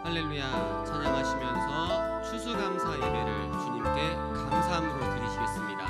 할렐루야. 찬양하시면서 추수감사 예배를 주님께 감사함으로 드리시겠습니다.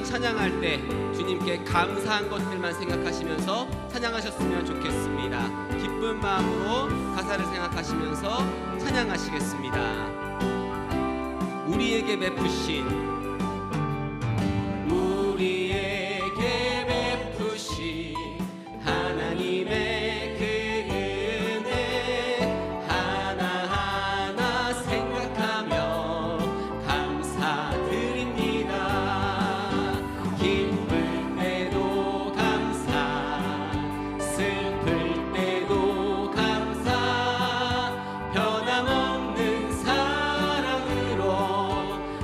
찬양할 때 주님께 감사한 것들만 생각하시면서 찬양하셨으면 좋겠습니다. 기쁜 마음으로 가사를 생각하시면서 찬양하시겠습니다. 우리에게 베푸신 하나님의 그 은혜 하나하나 생각하며 감사드립니다. 기쁠 때도 감사, 슬플 때도 감사, 변함없는 사랑으로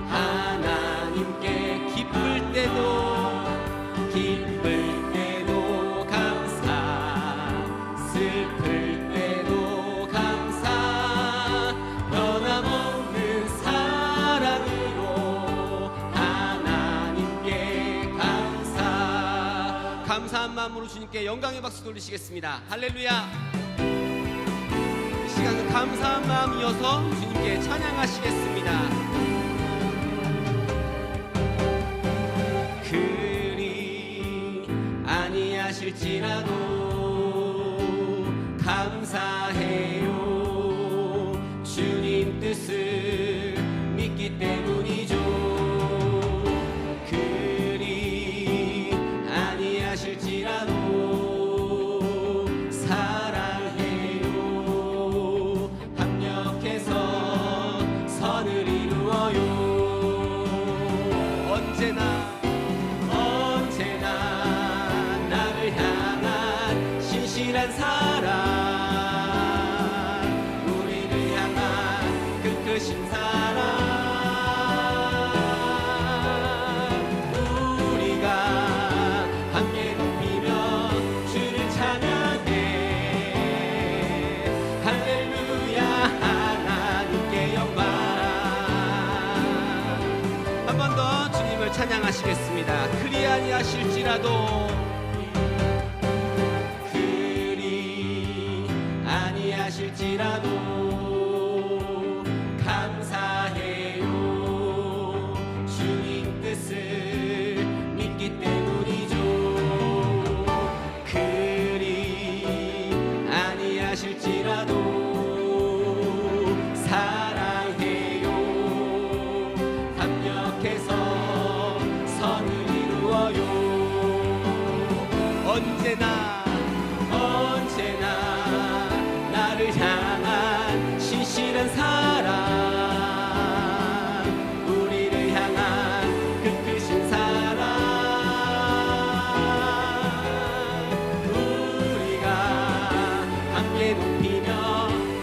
하나님께 기쁠 때도 감사, 슬플 때도 감사, 변함없는 사랑으로 하나님께 감사. 감사한 마음으로 주님께 영광의 박수 돌리시겠습니다. 할렐루야. 이 시간은 감사한 마음 이어서 주님께 찬양하시겠습니다. 그리 아니하실지라도 감사해요. 주님 뜻을 믿기 때문이죠. 그리 아니하실지라도 사랑해요. 합력해서 선을 이루어요. 언제나 나를 향한 신실한 사랑, 크신 사랑, 우리가 함께 높이며 주를 찬양해. 할렐루야. 하나님께 영광. 한 번 더 주님을 찬양하시겠습니다. 그리 아니하실지라도 감사해요. 주님 뜻을 믿기 때문이죠. 그리 아니하실지라도 사랑해요. 합력해서 선을 이루어요. 언제나 나를 향한 신실한 사랑, 우리를 향한 그 크신 사랑, 우리가 함께 높이며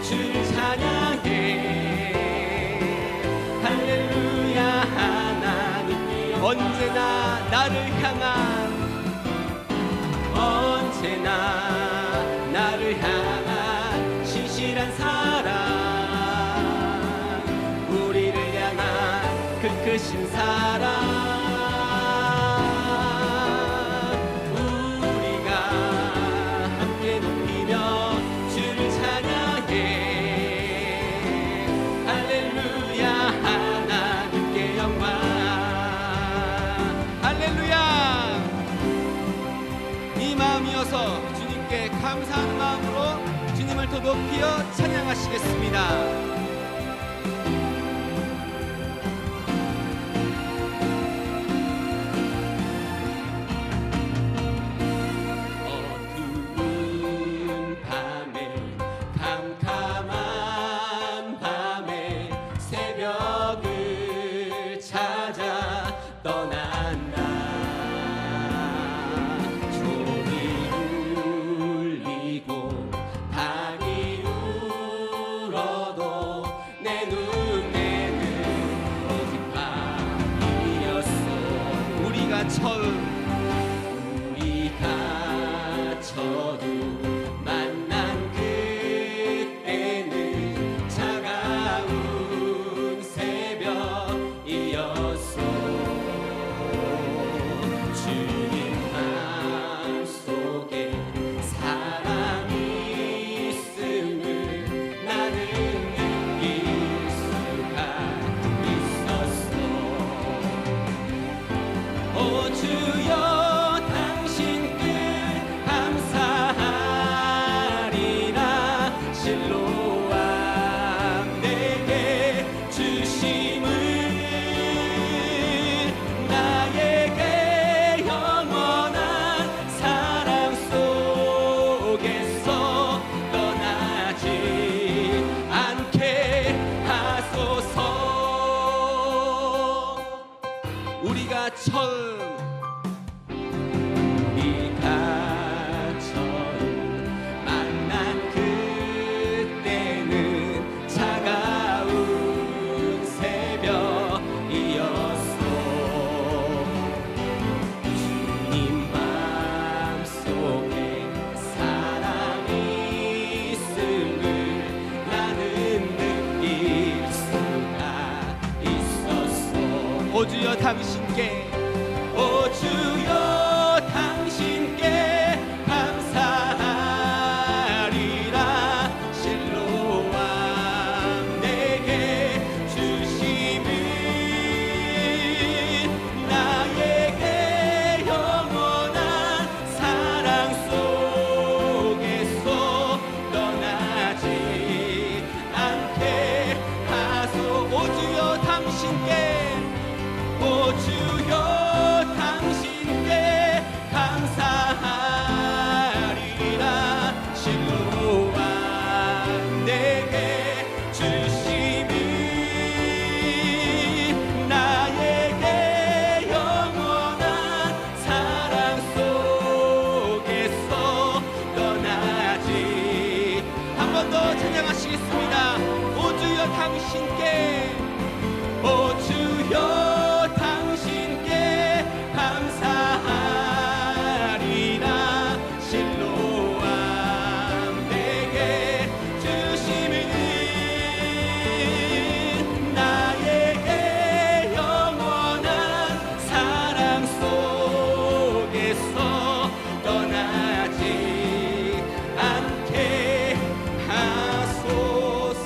주를 찬양해. 할렐루야. 하나님께 언제나 나를 향한 나를 향한 신실한 사랑, 그 크신 사랑 우리가 함께 높이며 주를 찬양해 할렐루야 하나님께 영광 할렐루야 이 마음이어서 주님께 감사하는 마음으로 주님을 더 높이어 찬양하시겠습니다. 우리가 처음 만난 그때는 차가운 새벽이었어. 주님 마음속에 사랑이 있음을 나는 느낄 수가 있었어. 오 주여 당신께 감사하리라. 실로암 내게 주심을 나에게 영원한 사랑 속에서 떠나지 않게 하소서. 우리가 처음 만난 그때는 차가운 새벽이었어. 주님 마음속에 사랑이 있음을 나는 느낄 수가 있었어. 오 주여 당신께 오 주여 당신께 감사하리라. 실로암 내게 주심을 나에게 영원한 사랑 속에서 떠나지 않게 하소. 오 주여 당신께 오 주여 당신께 감사하리라. 실로암 내게 주심이 나에게 영원한 사랑 속에서 떠나지. 한 번 더 찬양하시겠습니다. 오 주여 당신께 오 주여 당신께 감사하리라. 실로암 내게 주심을 나에게 영원한 사랑 속에서 떠나지 않게 하소서.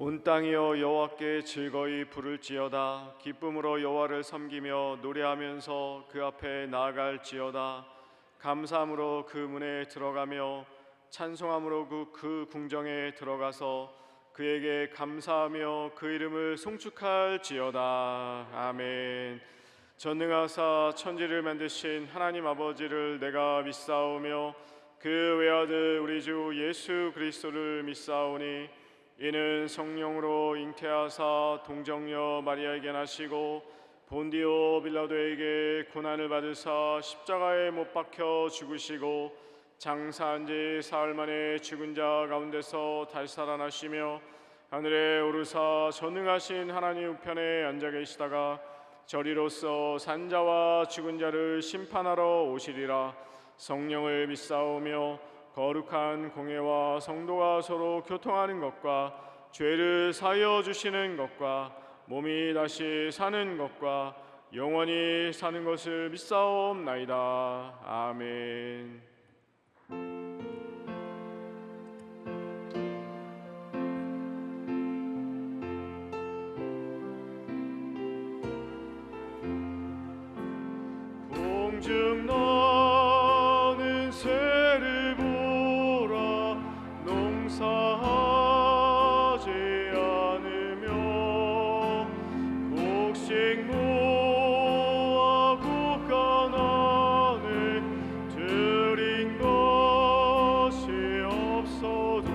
온 땅이여 여호와께 즐거이 부를지어다. 기쁨으로 여호와를 섬기며 노래하면서 그 앞에 나아갈지어다. 감사함으로 그 문에 들어가며 찬송함으로 그 궁정에 들어가서 그에게 감사하며 그 이름을 송축할지어다. 아멘. 전능하사 천지를 만드신 하나님 아버지를 내가 믿사오며 그 외아들 우리 주 예수 그리스도를 믿사오니 이는 성령으로 잉태하사 동정녀 마리아에게 나시고 본디오 빌라도에게 고난을 받으사 십자가에 못 박혀 죽으시고 장사한 지 사흘 만에 죽은 자 가운데서 다시 살아나시며 하늘에 오르사 전능하신 하나님 우편에 앉아 계시다가 저리로서 산자와 죽은 자를 심판하러 오시리라. 성령을 믿사오며 거룩한 공회와 성도가 서로 교통하는 것과 죄를 사하여 주시는 것과 몸이 다시 사는 것과 영원히 사는 것을 믿사옵나이다. 아멘. 공중 나는 새를 보라. 농사하지 않으며 곡식 모아 곡간안에 들인 것이 없어도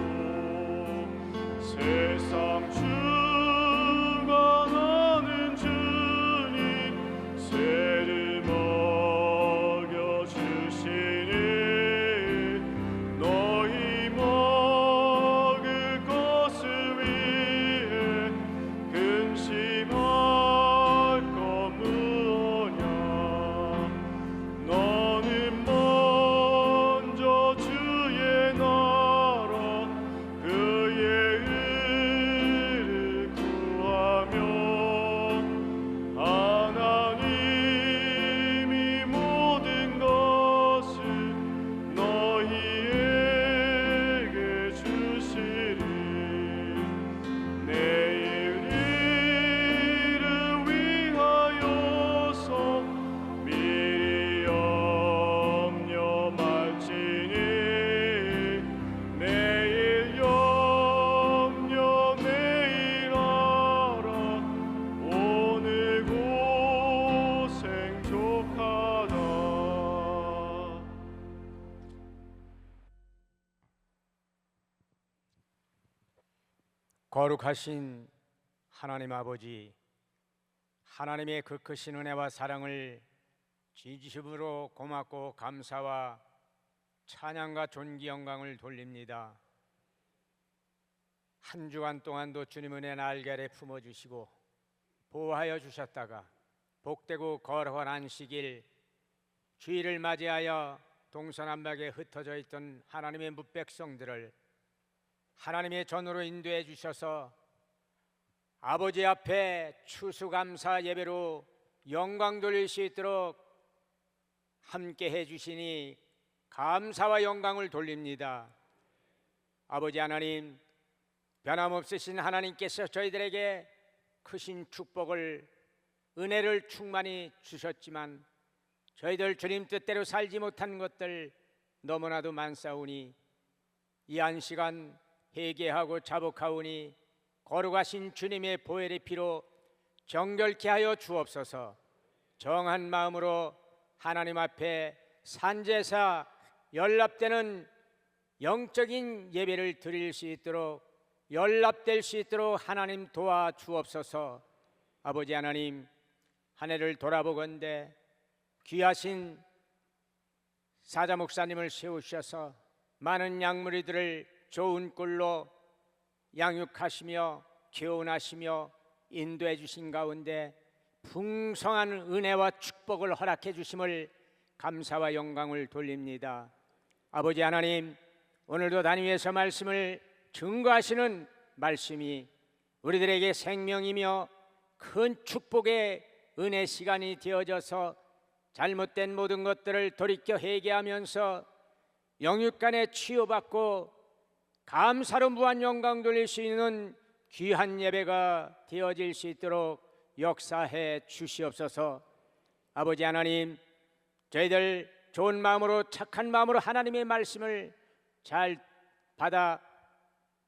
세상 주관하는 주님 새를 너희 먹을 것을 위해 근심할 것 무엇냐. 너는 먼저 주의 나라 그의 의를 구하며 하나님이 모든 것을 너희에게 주시리. 내일 일을 위하여서 미리 염려 말지니 내일 염려 내일 하라. 오늘 고생 족하다. 거룩하신 하나님 아버지, 하나님의 그 크신 은혜와 사랑을 진심으로 고맙고 감사와 찬양과 존귀 영광을 돌립니다. 한 주간 동안도 주님 은혜 날개 아래 품어주시고 보호하여 주셨다가 복되고 거룩한 안식일 주일을 맞이하여 동서남북에 흩어져 있던 하나님의 뭇백성들을 하나님의 전으로 인도해 주셔서 아버지 앞에 추수감사 예배로 영광 돌릴 수 있도록 함께 해주시니 감사와 영광을 돌립니다. 아버지 하나님, 변함없으신 하나님께서 저희들에게 크신 축복을, 은혜를 충만히 주셨지만 저희들 주님 뜻대로 살지 못한 것들 너무나도 많사오니 이 한 시간 회개하고 자복하오니 거룩하신 주님의 보혈의 피로 정결케 하여 주옵소서. 정한 마음으로 하나님 앞에 산제사 연합되는 영적인 예배를 드릴 수 있도록, 연합될 수 있도록 하나님 도와 주옵소서. 아버지 하나님, 한 해를 돌아보건대 귀하신 사자 목사님을 세우셔서 많은 양무리들을 좋은 꼴로 양육하시며 교훈하시며 인도해 주신 가운데 풍성한 은혜와 축복을 허락해 주심을 감사와 영광을 돌립니다. 아버지 하나님, 오늘도 단위에서 말씀을 증거하시는 말씀이 우리들에게 생명이며 큰 축복의 은혜 시간이 되어져서 잘못된 모든 것들을 돌이켜 회개하면서 영육간에 치유받고 감사로 무한 영광 돌릴 수 있는 귀한 예배가 되어질 수 있도록 역사해 주시옵소서. 아버지 하나님, 저희들 좋은 마음으로 착한 마음으로 하나님의 말씀을 잘 받아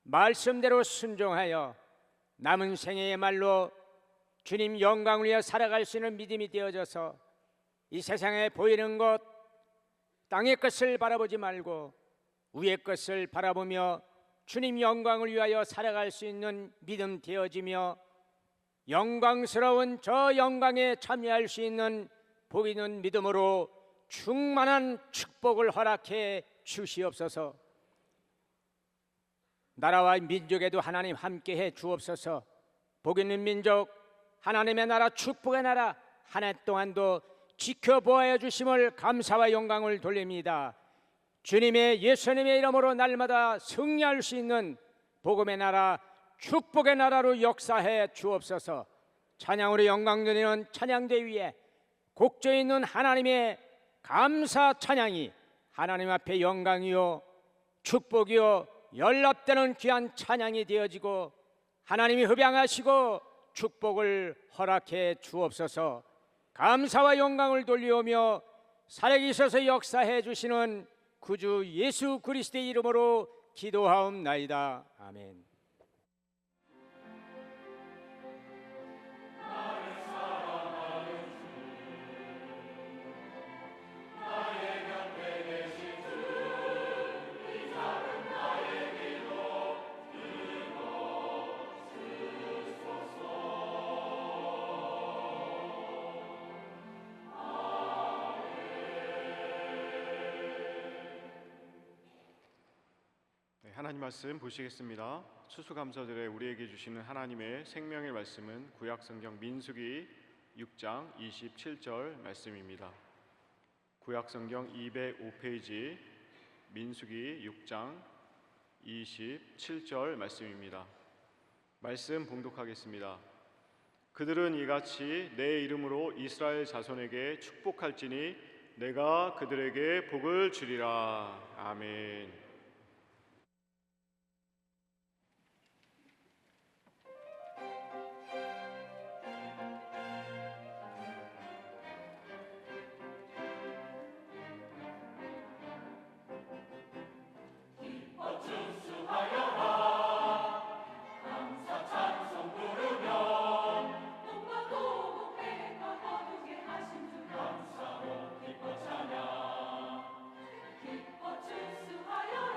말씀대로 순종하여 남은 생애의 말로 주님 영광을 위해 살아갈 수 있는 믿음이 되어져서 이 세상에 보이는 것, 땅의 것을 바라보지 말고 위의 것을 바라보며 주님 영광을 위하여 살아갈 수 있는 믿음 되어지며 영광스러운 저 영광에 참여할 수 있는 복 있는 믿음으로 충만한 축복을 허락해 주시옵소서. 나라와 민족에도 하나님 함께해 주옵소서. 복 있는 민족, 하나님의 나라, 축복의 나라 한 해 동안도 지켜보아 주심을 감사와 영광을 돌립니다. 주님의 예수님의 이름으로 날마다 승리할 수 있는 복음의 나라, 축복의 나라로 역사해 주옵소서. 찬양으로 영광 드리는 찬양대 위에 곡조에 있는 하나님의 감사 찬양이 하나님 앞에 영광이요 축복이요 연락되는 귀한 찬양이 되어지고 하나님이 흡양하시고 축복을 허락해 주옵소서. 감사와 영광을 돌리오며 살아계셔서 역사해 주시는 구주 예수 그리스도의 이름으로 기도하옵나이다. 아멘. 하나님 말씀 보시겠습니다. 추수감사절에 우리에게 주시는 하나님의 생명의 말씀은 구약성경 민수기 6장 27절 말씀입니다. 구약성경 205페이지 민수기 6장 27절 말씀입니다. 말씀 봉독하겠습니다. 그들은 이같이 내 이름으로 이스라엘 자손에게 축복할지니 내가 그들에게 복을 주리라. 아멘. 기뻐 주수하여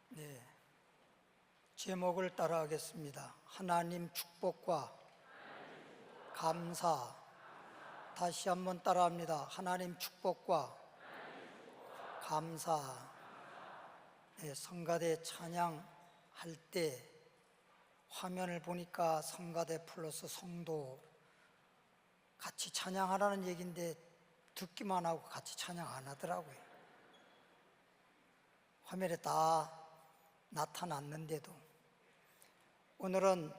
네, 제목을 따라하겠습니다. 하나님 축복과 감사. 다시 한번 따라합니다. 하나님 축복과 감사. 네, 성가대 찬양할 때 화면을 보니까 성가대 플러스 성도 같이 찬양하라는 얘기인데 듣기만 하고 같이 찬양 안 하더라고요. 화면에 다 나타났는데도. 오늘은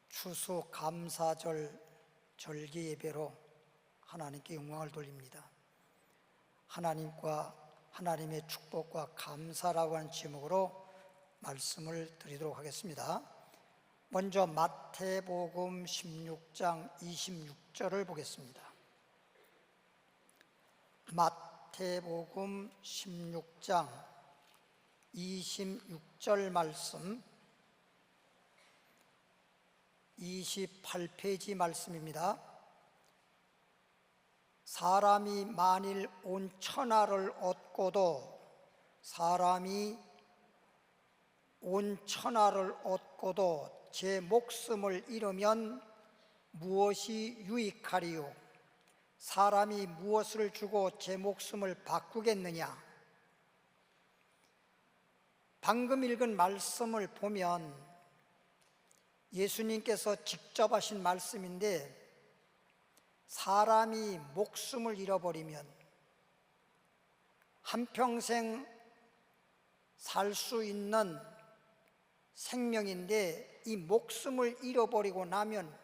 추수 감사절 절기 예배로 하나님께 영광을 돌립니다. 하나님과 하나님의 축복과 감사라고 하는 제목으로 말씀을 드리도록 하겠습니다. 먼저 마태복음 16장 26절을 보겠습니다. 마태복음 16장 26절 말씀, 28페이지 말씀입니다. 사람이 만일 온 천하를 얻고도 제 목숨을 잃으면 무엇이 유익하리요? 사람이 무엇을 주고 제 목숨을 바꾸겠느냐? 방금 읽은 말씀을 보면 예수님께서 직접 하신 말씀인데, 사람이 목숨을 잃어버리면 한평생 살 수 있는 생명인데 이 목숨을 잃어버리고 나면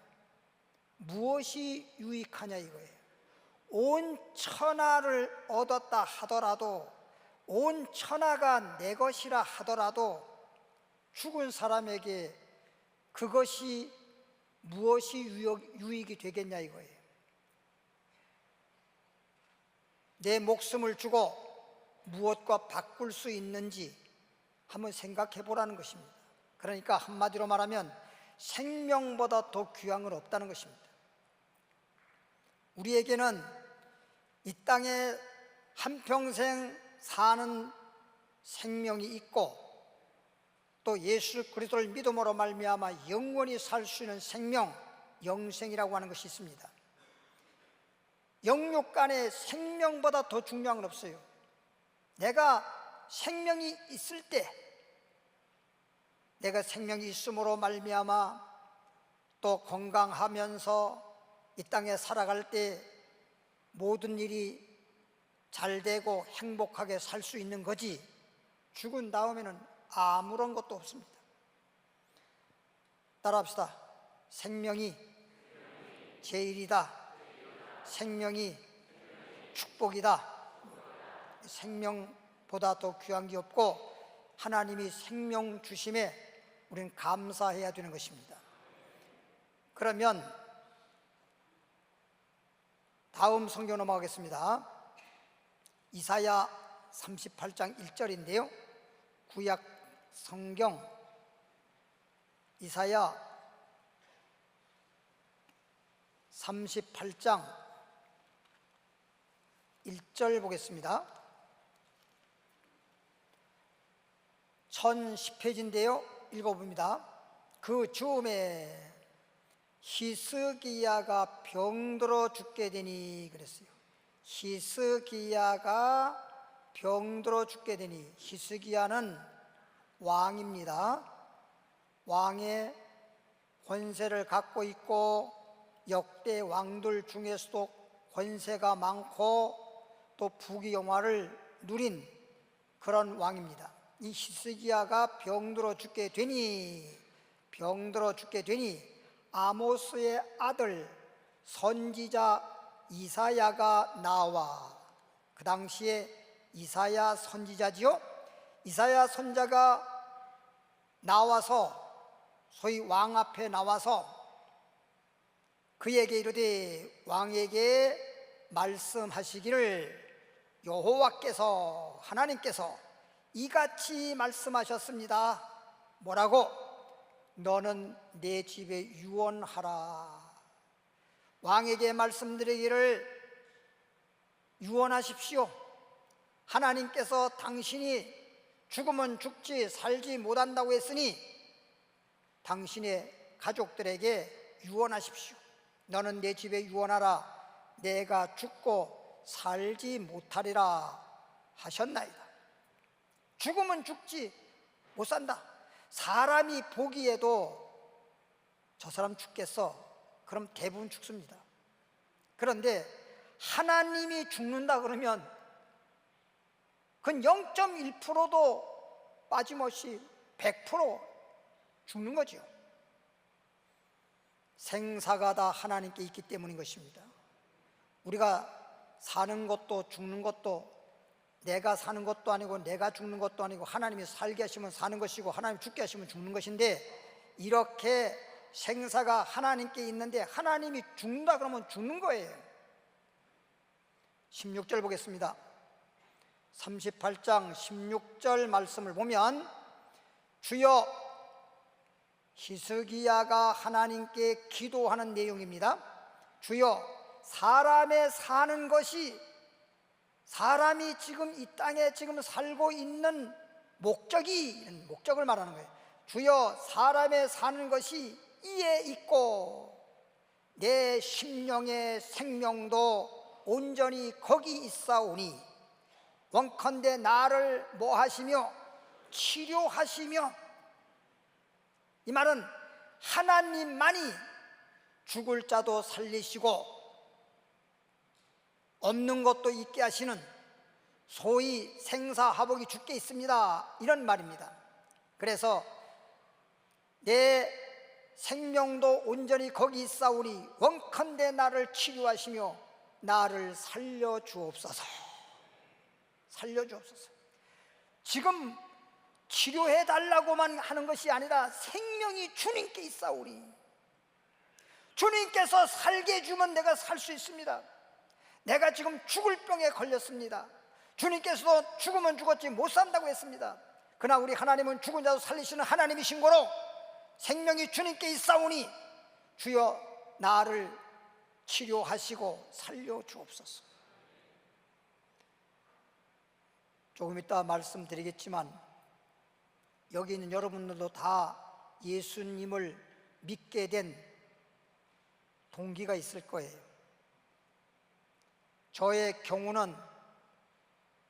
무엇이 유익하냐 이거예요. 온 천하를 얻었다 하더라도, 온 천하가 내 것이라 하더라도 죽은 사람에게 그것이 무엇이 유익이 되겠냐 이거예요. 내 목숨을 주고 무엇과 바꿀 수 있는지 한번 생각해 보라는 것입니다. 그러니까 한마디로 말하면 생명보다 더 귀한 건 없다는 것입니다. 우리에게는 이 땅에 한평생 사는 생명이 있고, 또 예수 그리스도를 믿음으로 말미암아 영원히 살 수 있는 생명, 영생이라고 하는 것이 있습니다. 영육 간에 생명보다 더 중요한 건 없어요. 내가 생명이 있을 때, 내가 생명이 있음으로 말미암아 또 건강하면서 이 땅에 살아갈 때 모든 일이 잘 되고 행복하게 살 수 있는 거지, 죽은 다음에는 아무런 것도 없습니다. 따라합시다. 생명이 제일이다. 생명이 축복이다. 생명보다 더 귀한 게 없고, 하나님이 생명 주심에 우리는 감사해야 되는 것입니다. 그러면 다음 성경 넘어가겠습니다. 이사야 38장 1절인데요 구약 성경 이사야 38장 1절 보겠습니다. 1010페이지인데요 읽어봅니다. 그 즈음에 히스기야가 병들어 죽게 되니 그랬어요. 히스기야가 병들어 죽게 되니, 히스기야는 왕입니다. 왕의 권세를 갖고 있고 역대 왕들 중에서도 권세가 많고 또 부귀영화를 누린 그런 왕입니다. 이 히스기야가 병들어 죽게 되니 아모스의 아들 선지자 이사야가 나와, 그 당시에 이사야 선지자지요. 이사야 선자가 나와서 소위 왕 앞에 나와서 그에게 이르되 왕에게 말씀하시기를 여호와께서 하나님께서 이같이 말씀하셨습니다. 뭐라고? 너는 내 집에 유언하라. 왕에게 말씀드리기를 유언하십시오. 하나님께서 당신이 죽으면 죽지 살지 못한다고 했으니 당신의 가족들에게 유언하십시오. 너는 내 집에 유언하라. 내가 죽고 살지 못하리라 하셨나이다. 죽으면 죽지 못 산다. 사람이 보기에도 저 사람 죽겠어. 그럼 대부분 죽습니다. 그런데 하나님이 죽는다 그러면 그건 0.1%도 빠짐없이 100% 죽는 거죠. 생사가 다 하나님께 있기 때문인 것입니다. 우리가 사는 것도 죽는 것도 내가 사는 것도 아니고 내가 죽는 것도 아니고 하나님이 살게 하시면 사는 것이고 하나님이 죽게 하시면 죽는 것인데, 이렇게 생사가 하나님께 있는데 하나님이 죽는다 그러면 죽는 거예요. 16절 보겠습니다. 38장 16절 말씀을 보면 주여, 히스기야가 하나님께 기도하는 내용입니다. 주여, 사람의 사는 것이, 사람이 지금 이 땅에 지금 살고 있는 목적을 말하는 거예요. 주여, 사람의 사는 것이 이에 있고 내 심령의 생명도 온전히 거기 있사오니 원컨대 나를 뭐 하시며 치료하시며, 이 말은 하나님만이 죽을 자도 살리시고 없는 것도 있게 하시는, 소위 생사화복이 주께 있습니다, 이런 말입니다. 그래서 내 생명도 온전히 거기 있사오니 원컨대 나를 치료하시며 나를 살려주옵소서. 지금 치료해달라고만 하는 것이 아니라 생명이 주님께 있사오니 주님께서 살게 해주면 내가 살 수 있습니다. 내가 지금 죽을 병에 걸렸습니다. 주님께서 죽으면 죽었지 못 산다고 했습니다. 그러나 우리 하나님은 죽은 자도 살리시는 하나님이신 거로 생명이 주님께 있사오니 주여, 나를 치료하시고 살려주옵소서. 조금 이따 말씀드리겠지만 여기 있는 여러분들도 다 예수님을 믿게 된 동기가 있을 거예요. 저의 경우는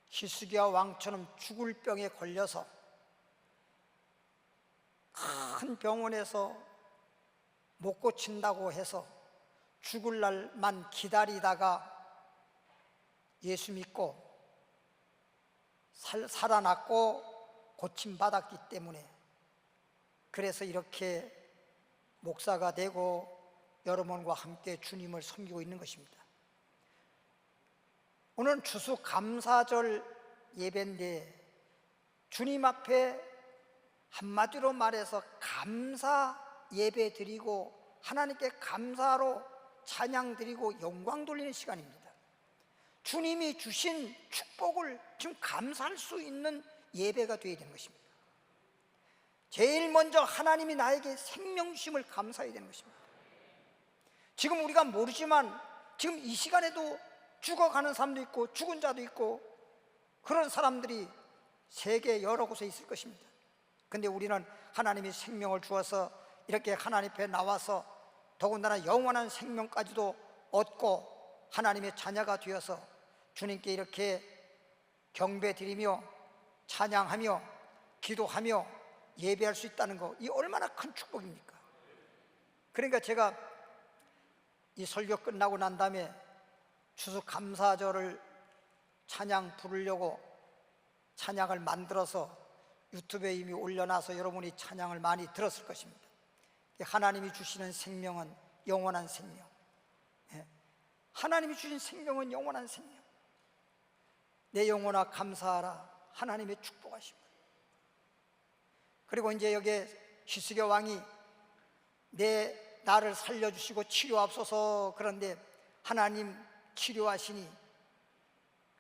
히스기야 왕처럼 죽을 병에 걸려서 큰 병원에서 못 고친다고 해서 죽을 날만 기다리다가 예수 믿고 살아났고 고침받았기 때문에, 그래서 이렇게 목사가 되고 여러분과 함께 주님을 섬기고 있는 것입니다. 오늘은 추수감사절 예배인데 주님 앞에 한마디로 말해서 감사 예배 드리고 하나님께 감사로 찬양 드리고 영광 돌리는 시간입니다. 주님이 주신 축복을 지금 감사할 수 있는 예배가 되어야 되는 것입니다. 제일 먼저 하나님이 나에게 생명 주심을 감사해야 되는 것입니다. 지금 우리가 모르지만 지금 이 시간에도 죽어가는 사람도 있고 죽은 자도 있고 그런 사람들이 세계 여러 곳에 있을 것입니다. 근데 우리는 하나님이 생명을 주어서 이렇게 하나님 앞에 나와서 더군다나 영원한 생명까지도 얻고 하나님의 자녀가 되어서 주님께 이렇게 경배 드리며 찬양하며 기도하며 예배할 수 있다는 거, 이 얼마나 큰 축복입니까? 그러니까 제가 이 설교 끝나고 난 다음에 추수감사절을 찬양 부르려고 찬양을 만들어서 유튜브에 이미 올려놔서 여러분이 찬양을 많이 들었을 것입니다. 하나님이 주시는 생명은 영원한 생명. 예. 하나님이 주신 생명은 영원한 생명. 내 영혼아 감사하라. 하나님의 축복하십니다. 그리고 이제 여기에 히스기야 왕이 나를 살려주시고 치료하옵소서. 그런데 하나님 치료하시니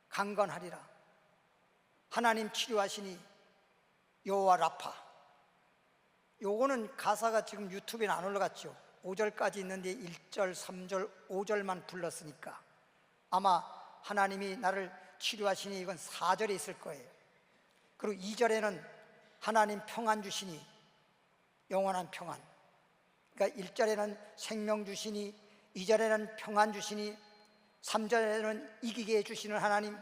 강건하리라. 하나님 치료하시니 여호와 라파. 요거는 가사가 지금 유튜브에 안 올라갔죠. 5절까지 있는데 1절, 3절, 5절만 불렀으니까 아마 하나님이 나를 치료하시니 이건 4절에 있을 거예요. 그리고 2절에는 하나님 평안 주시니 영원한 평안. 그러니까 1절에는 생명 주시니, 2절에는 평안 주시니, 3절에는 이기게 해주시는 하나님,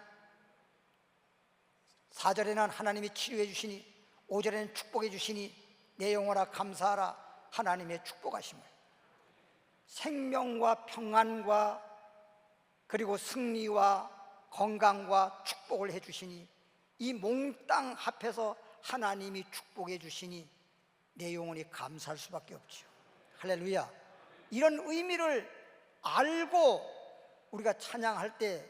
4절에는 하나님이 치료해 주시니, 5절에는 축복해 주시니 내 영혼아 감사하라. 하나님의 축복하심을. 생명과 평안과 그리고 승리와 건강과 축복을 해 주시니 이 몽땅 합해서 하나님이 축복해 주시니 내 영혼이 감사할 수밖에 없지요. 할렐루야. 이런 의미를 알고 우리가 찬양할 때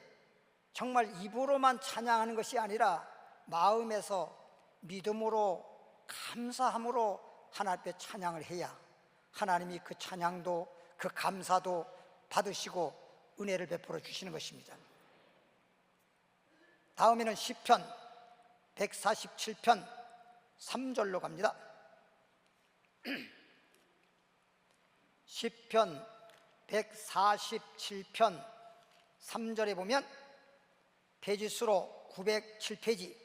정말 입으로만 찬양하는 것이 아니라 마음에서 믿음으로 감사함으로 하나님 앞에 찬양을 해야 하나님이 그 찬양도 그 감사도 받으시고 은혜를 베풀어 주시는 것입니다. 다음에는 시편 147편 3절로 갑니다. 시편 147편 3절에 보면 페이지수로 907페이지,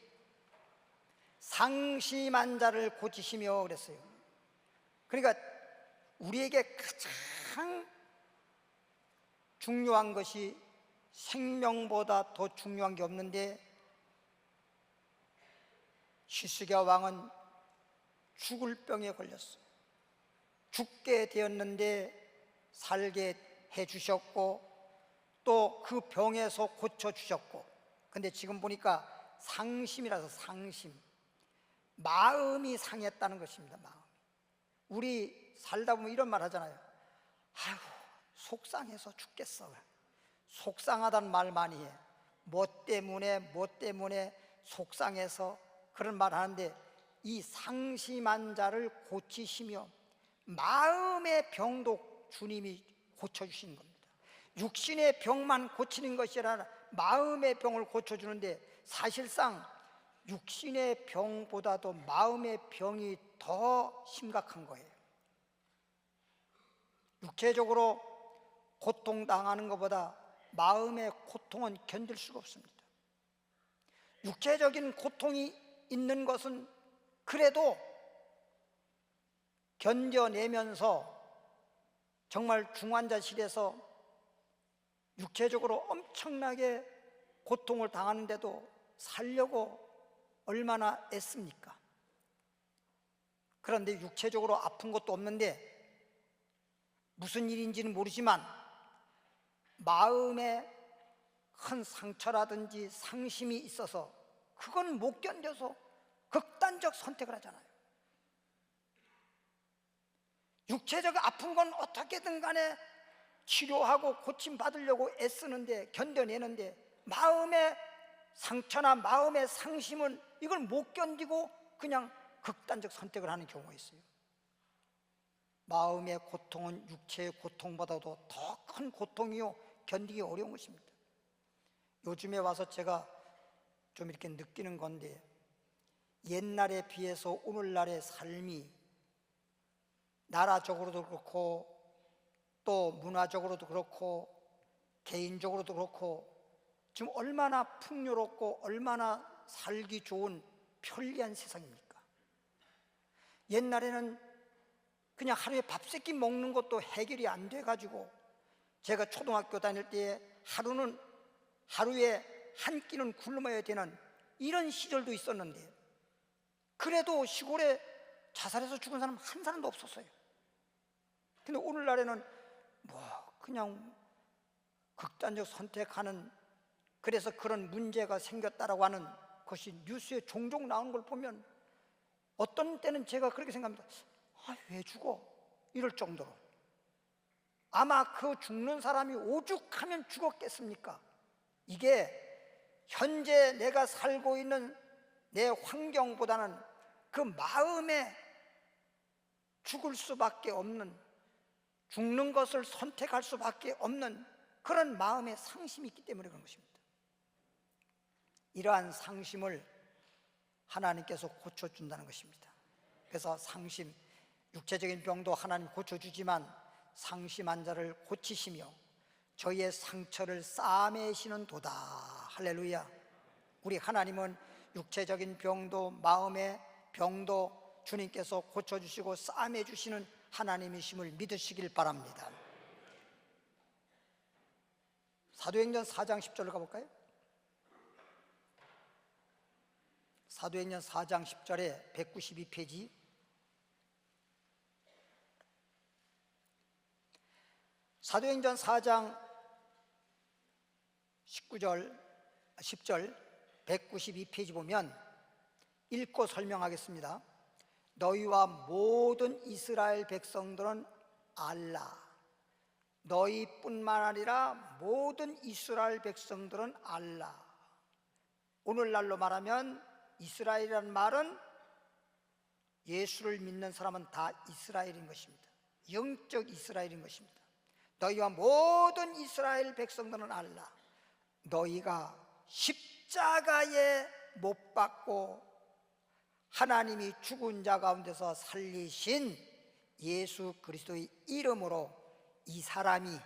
상심한 자를 고치시며 그랬어요. 그러니까 우리에게 가장 중요한 것이 생명보다 더 중요한 게 없는데 히스기야 왕은 죽을 병에 걸렸어요. 죽게 되었는데 살게 해주셨고 또 그 병에서 고쳐주셨고, 근데 지금 보니까 상심이라서 상심, 마음이 상했다는 것입니다. 마음. 우리 살다 보면 이런 말 하잖아요. 아이고 속상해서 죽겠어. 속상하다는 말 많이 해. 뭐 때문에 속상해서 그런 말 하는데, 이 상심한 자를 고치시며 마음의 병도 주님이 고쳐주시는 겁니다. 육신의 병만 고치는 것이 아니라 마음의 병을 고쳐주는데, 사실상 육신의 병보다도 마음의 병이 더 심각한 거예요. 육체적으로 고통당하는 것보다 마음의 고통은 견딜 수가 없습니다. 육체적인 고통이 있는 것은 그래도 견뎌내면서 정말 중환자실에서 육체적으로 엄청나게 고통을 당하는데도 살려고 얼마나 애씁니까? 그런데 육체적으로 아픈 것도 없는데 무슨 일인지는 모르지만 마음에 큰 상처라든지 상심이 있어서 그건 못 견뎌서 극단적 선택을 하잖아요. 육체적 아픈 건 어떻게든 간에 치료하고 고침받으려고 애쓰는데, 견뎌내는데, 마음의 상처나 마음의 상심은 이걸 못 견디고 그냥 극단적 선택을 하는 경우가 있어요. 마음의 고통은 육체의 고통보다도 더 큰 고통이요, 견디기 어려운 것입니다. 요즘에 와서 제가 좀 이렇게 느끼는 건데, 옛날에 비해서 오늘날의 삶이 나라적으로도 그렇고 또 문화적으로도 그렇고 개인적으로도 그렇고 지금 얼마나 풍요롭고 얼마나 살기 좋은 편리한 세상입니까? 옛날에는 그냥 하루에 밥 세 끼 먹는 것도 해결이 안 돼가지고, 제가 초등학교 다닐 때 하루에 한 끼는 굶어야 되는 이런 시절도 있었는데, 그래도 시골에 자살해서 죽은 사람 한 사람도 없었어요. 근데 오늘날에는 그냥 극단적 선택하는, 그래서 그런 문제가 생겼다라고 하는 것이 뉴스에 종종 나오는 걸 보면 어떤 때는 제가 그렇게 생각합니다. 왜 죽어? 이럴 정도로. 아마 그 죽는 사람이 오죽하면 죽었겠습니까? 이게 현재 내가 살고 있는 내 환경보다는 그 마음에 죽을 수밖에 없는, 죽는 것을 선택할 수밖에 없는 그런 마음의 상심이 있기 때문에 그런 것입니다. 이러한 상심을 하나님께서 고쳐준다는 것입니다. 그래서 상심, 육체적인 병도 하나님 고쳐주지만 상심한 자를 고치시며 저희의 상처를 싸매시는 도다. 할렐루야. 우리 하나님은 육체적인 병도 마음의 병도 주님께서 고쳐주시고 싸매주시는 하나님이심을 믿으시길 바랍니다. 사도행전 4장 10절을 가볼까요? 사도행전 4장 10절에 192페이지. 사도행전 4장 10절 192페이지 보면 읽고 설명하겠습니다. 너희와 모든 이스라엘 백성들은 알라. 너희뿐만 아니라 모든 이스라엘 백성들은 알라. 오늘날로 말하면 이스라엘이라는 말은 예수를 믿는 사람은 다 이스라엘인 것입니다. 영적 이스라엘인 것입니다. 너희와 모든 이스라엘 백성들은 알라. 너희가 십자가에 못 박고 하나님이 죽은 자 가운데서 살리신 예수 그리스도의 이름으로 이 사람이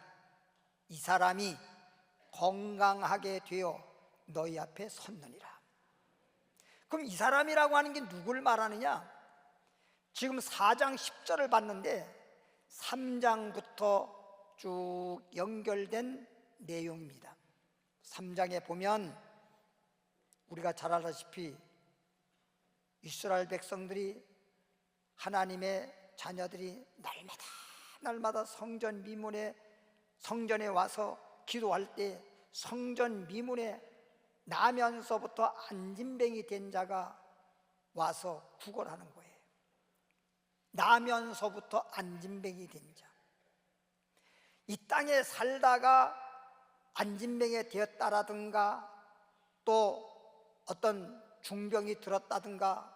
건강하게 되어 너희 앞에 섰느니라. 그럼 이 사람이라고 하는 게 누굴 말하느냐? 지금 4장 10절을 봤는데 3장부터 쭉 연결된 내용입니다. 3장에 보면 우리가 잘 알다시피 이스라엘 백성들이, 하나님의 자녀들이 날마다 성전 미문에, 성전에 와서 기도할 때 성전 미문에 나면서부터 안진뱅이 된 자가 와서 구걸하는 거예요. 나면서부터 안진뱅이 된 자. 이 땅에 살다가 안진뱅이 되었다라든가 또 어떤 중병이 들었다든가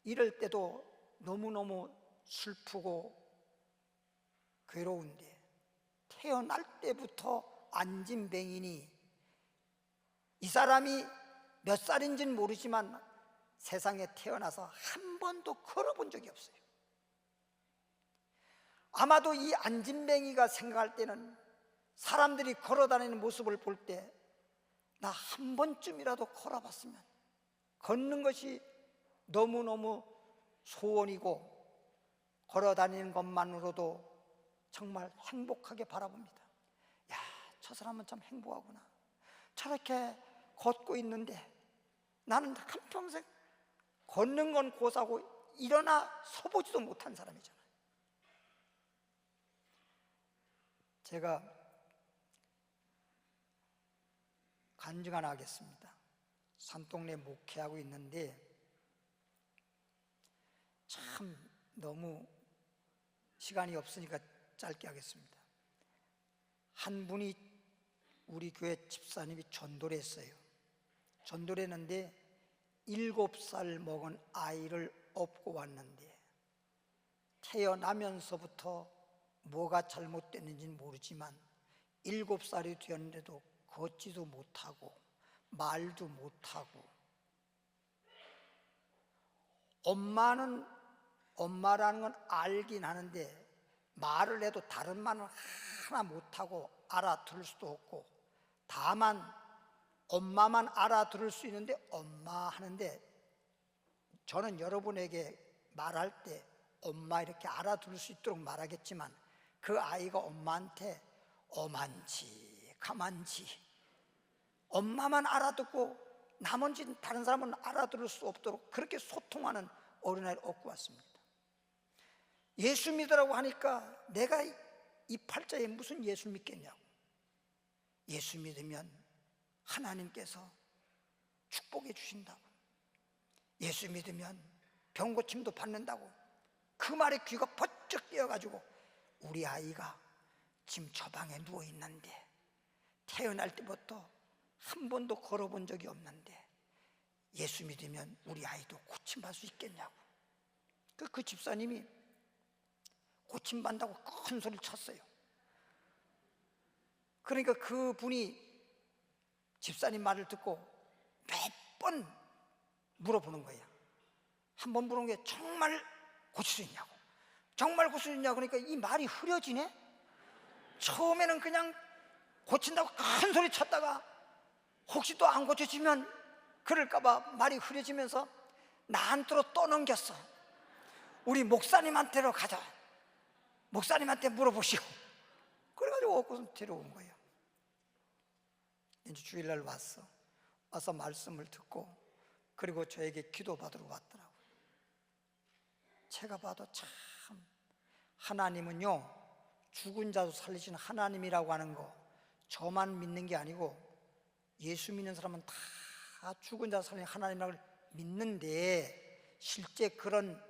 이럴 때도 너무너무 슬프고 괴로운데 태어날 때부터 안진뱅이니 이 사람이 몇 살인지는 모르지만 세상에 태어나서 한 번도 걸어본 적이 없어요. 아마도 이 안진뱅이가 생각할 때는 사람들이 걸어다니는 모습을 볼 때 나 한 번쯤이라도 걸어봤으면, 걷는 것이 너무너무 소원이고 걸어다니는 것만으로도 정말 행복하게 바라봅니다. 야, 저 사람은 참 행복하구나. 저렇게 걷고 있는데 나는 한평생 걷는 건 고사고 일어나 서보지도 못한 사람이잖아요. 제가 간증 하나 하겠습니다. 산동네 목회하고 있는데 참 너무 시간이 없으니까 짧게 하겠습니다. 한 분이 우리 교회 집사님이 전도를 했어요. 전도를 했는데 7살 먹은 아이를 업고 왔는데 태어나면서부터 뭐가 잘못됐는지는 모르지만 7살이 되었는데도 걷지도 못하고 말도 못하고, 엄마는 엄마라는 건 알긴 하는데 말을 해도 다른 말은 하나 못하고 알아들을 수도 없고, 다만 엄마만 알아들을 수 있는데 엄마 하는데, 저는 여러분에게 말할 때 엄마 이렇게 알아들을 수 있도록 말하겠지만 그 아이가 엄마한테 어만지 가만지 엄마만 알아듣고 나머지 다른 사람은 알아들을 수 없도록 그렇게 소통하는 어린아이를 얻고 왔습니다. 예수 믿으라고 하니까 내가 이 팔자에 무슨 예수 믿겠냐고. 예수 믿으면 하나님께서 축복해 주신다고. 예수 믿으면 병 고침도 받는다고. 그 말에 귀가 번쩍 뜨여가지고 우리 아이가 지금 저 방에 누워 있는데 태어날 때부터 한 번도 걸어본 적이 없는데 예수 믿으면 우리 아이도 고침받을 수 있겠냐고. 그 집사님이 고침받는다고 큰 소리를 쳤어요. 그러니까 그분이 집사님 말을 듣고 몇 번 물어보는 거예요. 한 번 물어본 게 정말 고칠 수 있냐고. 정말 고칠 수 있냐고. 그러니까 이 말이 흐려지네. 처음에는 그냥 고친다고 큰 소리 쳤다가 혹시 또 안 고쳐지면 그럴까봐 말이 흐려지면서 나한테로 또 넘겼어. 우리 목사님한테로 가자. 목사님한테 물어보시오. 그래가지고 옷곳은 데려온 거예요. 이제 주일날 와서 말씀을 듣고 그리고 저에게 기도받으러 왔더라고요. 제가 봐도 참 하나님은요, 죽은 자도 살리시는 하나님이라고 하는 거 저만 믿는 게 아니고 예수 믿는 사람은 다 죽은 자 살리는 하나님이라고 믿는데, 실제 그런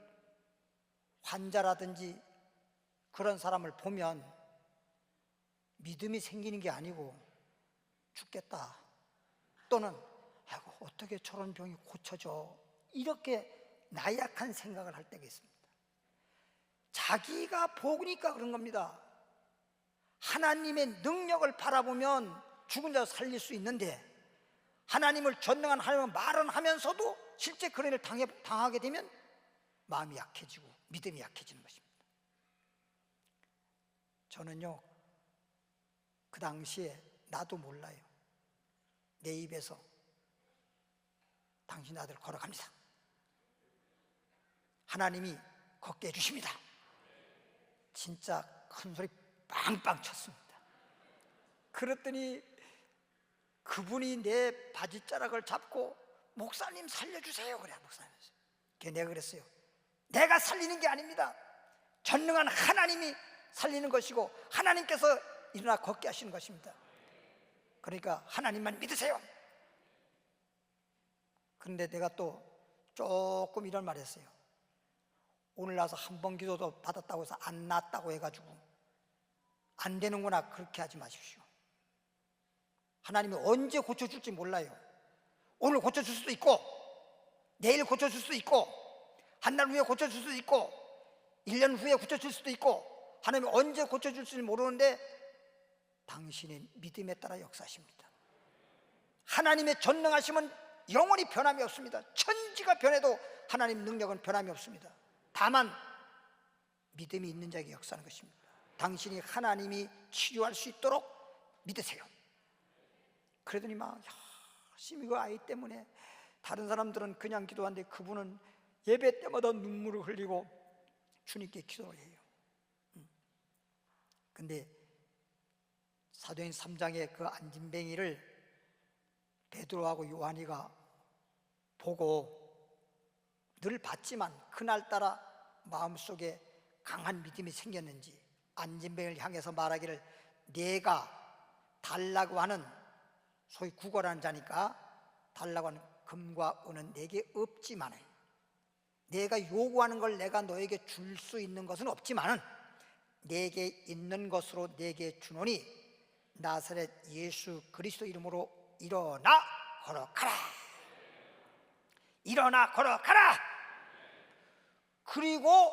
환자라든지 그런 사람을 보면 믿음이 생기는 게 아니고 죽겠다, 또는 아이고 어떻게 저런 병이 고쳐져, 이렇게 나약한 생각을 할 때가 있습니다. 자기가 보니까 그런 겁니다. 하나님의 능력을 바라보면 죽은 자 살릴 수 있는데, 하나님을 전능한 하나님을 말은 하면서도 실제 그런 일을 당하게 되면 마음이 약해지고 믿음이 약해지는 것입니다. 저는요, 그 당시에 나도 몰라요. 내 입에서 당신 아들 걸어갑니다. 하나님이 걷게 해주십니다. 진짜 큰 소리 빵빵 쳤습니다. 그랬더니 그분이 내 바지자락을 잡고 목사님 살려주세요. 그래, 목사님. 내가 그랬어요. 내가 살리는 게 아닙니다. 전능한 하나님이 살리는 것이고 하나님께서 일어나 걷게 하시는 것입니다. 그러니까 하나님만 믿으세요. 그런데 내가 또 조금 이런 말 했어요. 오늘 나서 한 번 기도도 받았다고 해서 안 낫다고 해가지고 안 되는구나, 그렇게 하지 마십시오. 하나님이 언제 고쳐줄지 몰라요. 오늘 고쳐줄 수도 있고 내일 고쳐줄 수도 있고 한 달 후에 고쳐줄 수도 있고 1년 후에 고쳐줄 수도 있고, 하나님이 언제 고쳐줄지 모르는데 당신의 믿음에 따라 역사하십니다. 하나님의 전능하심은 영원히 변함이 없습니다. 천지가 변해도 하나님 능력은 변함이 없습니다. 다만 믿음이 있는 자에게 역사하는 것입니다. 당신이 하나님이 치료할 수 있도록 믿으세요. 그러더니 막 열심히 그 아이 때문에, 다른 사람들은 그냥 기도하는데 그분은 예배 때마다 눈물을 흘리고 주님께 기도를 해요. 근데 사도행 3장의 그 안진뱅이를 베드로하고 요한이가 보고 늘 봤지만 그날따라 마음속에 강한 믿음이 생겼는지 안진뱅이를 향해서 말하기를, 내가 달라고 하는, 소위 구걸하는 자니까 달라고 하는 금과 은은 내게 없지만은, 내가 요구하는 걸 내가 너에게 줄 수 있는 것은 없지만은 내게 있는 것으로 내게 주노니 나사렛 예수 그리스도 이름으로 일어나 걸어가라. 일어나 걸어가라. 그리고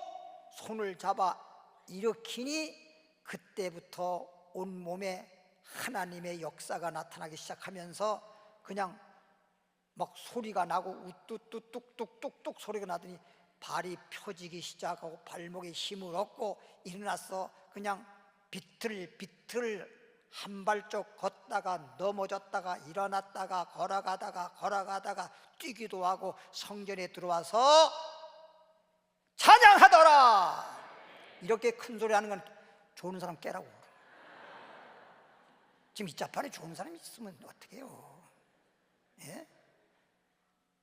손을 잡아 일으키니 그때부터 온몸에 하나님의 역사가 나타나기 시작하면서 그냥 막 소리가 나고 우뚝뚝뚝뚝뚝뚝 소리가 나더니 발이 펴지기 시작하고 발목에 힘을 얻고 일어나서 그냥 비틀비틀 한 발짝 걷다가 넘어졌다가 일어났다가 걸어가다가 뛰기도 하고 성전에 들어와서 찬양하더라. 이렇게 큰 소리 하는 건 좋은 사람 깨라고. 지금 이 자판에 좋은 사람이 있으면 어떻게 해요? 예?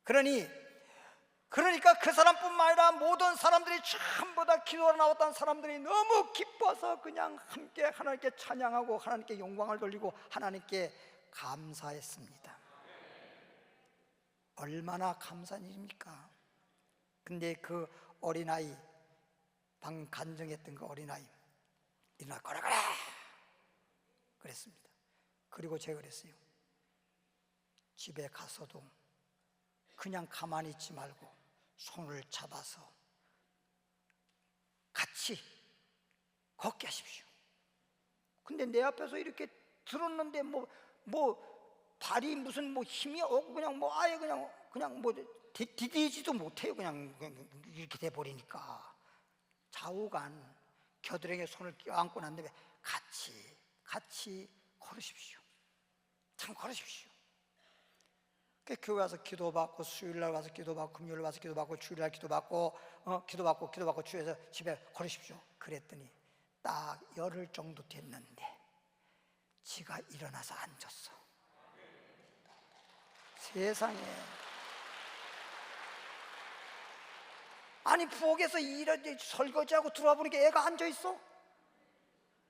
그러니까 그 사람뿐만 아니라 모든 사람들이 전부 다 기도하러 나왔던 사람들이 너무 기뻐서 그냥 함께 하나님께 찬양하고 하나님께 영광을 돌리고 하나님께 감사했습니다. 얼마나 감사한 일입니까? 근데 그 어린아이, 방금 간증했던 그 어린아이, 일어나 걸어가라 그랬습니다. 그리고 제가 그랬어요. 집에 가서도 그냥 가만히 있지 말고 손을 잡아서 같이 걷게 하십시오. 근데 내 앞에서 이렇게 들었는데 발이 무슨 힘이 없고 그냥 아예 그냥 디디지도 못해요. 그냥 이렇게 돼 버리니까 좌우간 겨드랑이에 손을 껴안고 난 다음에 같이 걸으십시오. 참 걸으십시오. 교회 와서 기도받고, 수요일날 와서 기도받고, 금요일 와서 기도받고, 주일날 기도받고, 기도받고 주에서 집에 걸으십시오. 그랬더니 딱 열흘 정도 됐는데 지가 일어나서 앉았어. 세상에. 아니 부엌에서 이렇게 설거지하고 들어와 보니까 애가 앉아있어.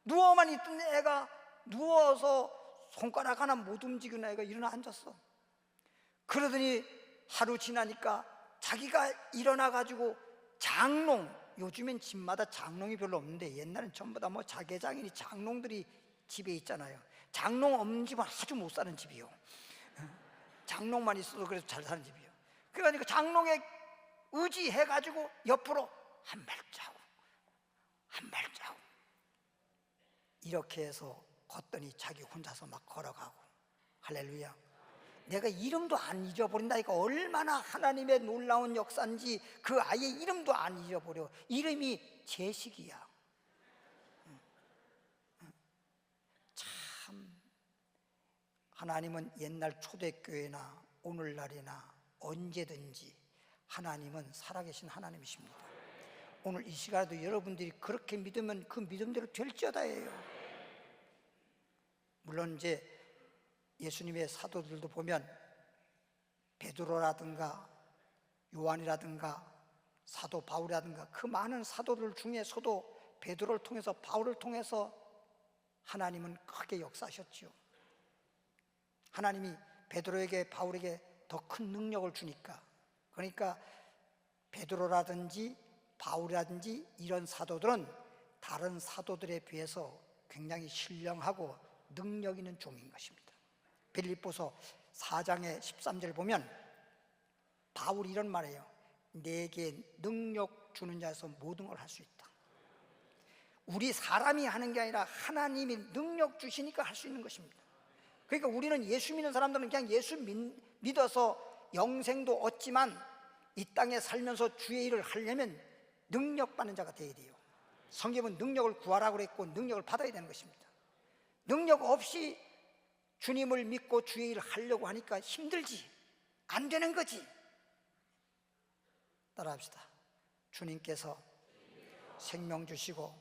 누워만 있던 애가 누워서 손가락 하나 못 움직이는 애가 일어나 앉았어. 그러더니 하루 지나니까 자기가 일어나가지고 장롱, 요즘엔 집마다 장롱이 별로 없는데 옛날엔 전부 다 자개장이니 장롱들이 집에 있잖아요. 장롱 없는 집은 아주 못 사는 집이요. 장롱만 있어도 그래도 잘 사는 집이요. 그러니까 장롱에 의지해가지고 옆으로 한 발자국 이렇게 해서 걷더니 자기 혼자서 막 걸어가고. 할렐루야. 내가 이름도 안 잊어버린다니까. 얼마나 하나님의 놀라운 역사인지 그 아이의 이름도 안 잊어버려. 이름이 제식이야. 참 하나님은 옛날 초대교회나 오늘날이나 언제든지 하나님은 살아계신 하나님이십니다. 오늘 이 시간에도 여러분들이 그렇게 믿으면 그 믿음대로 될지어다예요. 물론 이제 예수님의 사도들도 보면 베드로라든가 요한이라든가 사도 바울이라든가 그 많은 사도들 중에서도 베드로를 통해서 바울을 통해서 하나님은 크게 역사하셨지요. 하나님이 베드로에게 바울에게 더 큰 능력을 주니까. 그러니까 베드로라든지 바울이라든지 이런 사도들은 다른 사도들에 비해서 굉장히 신령하고 능력 있는 종인 것입니다. 빌립보서 4장의 13절 보면 바울이 이런 말이에요. 내게 능력 주는 자에서 모든 걸 할 수 있다. 우리 사람이 하는 게 아니라 하나님이 능력 주시니까 할 수 있는 것입니다. 그러니까 우리는 예수 믿는 사람들은 그냥 예수 믿어서 영생도 얻지만 이 땅에 살면서 주의 일을 하려면 능력 받는 자가 되어야 돼요. 성경은 능력을 구하라고 그랬고 능력을 받아야 되는 것입니다. 능력 없이 주님을 믿고 주의 일을 하려고 하니까 힘들지, 안 되는 거지. 따라합시다. 주님께서 생명 주시고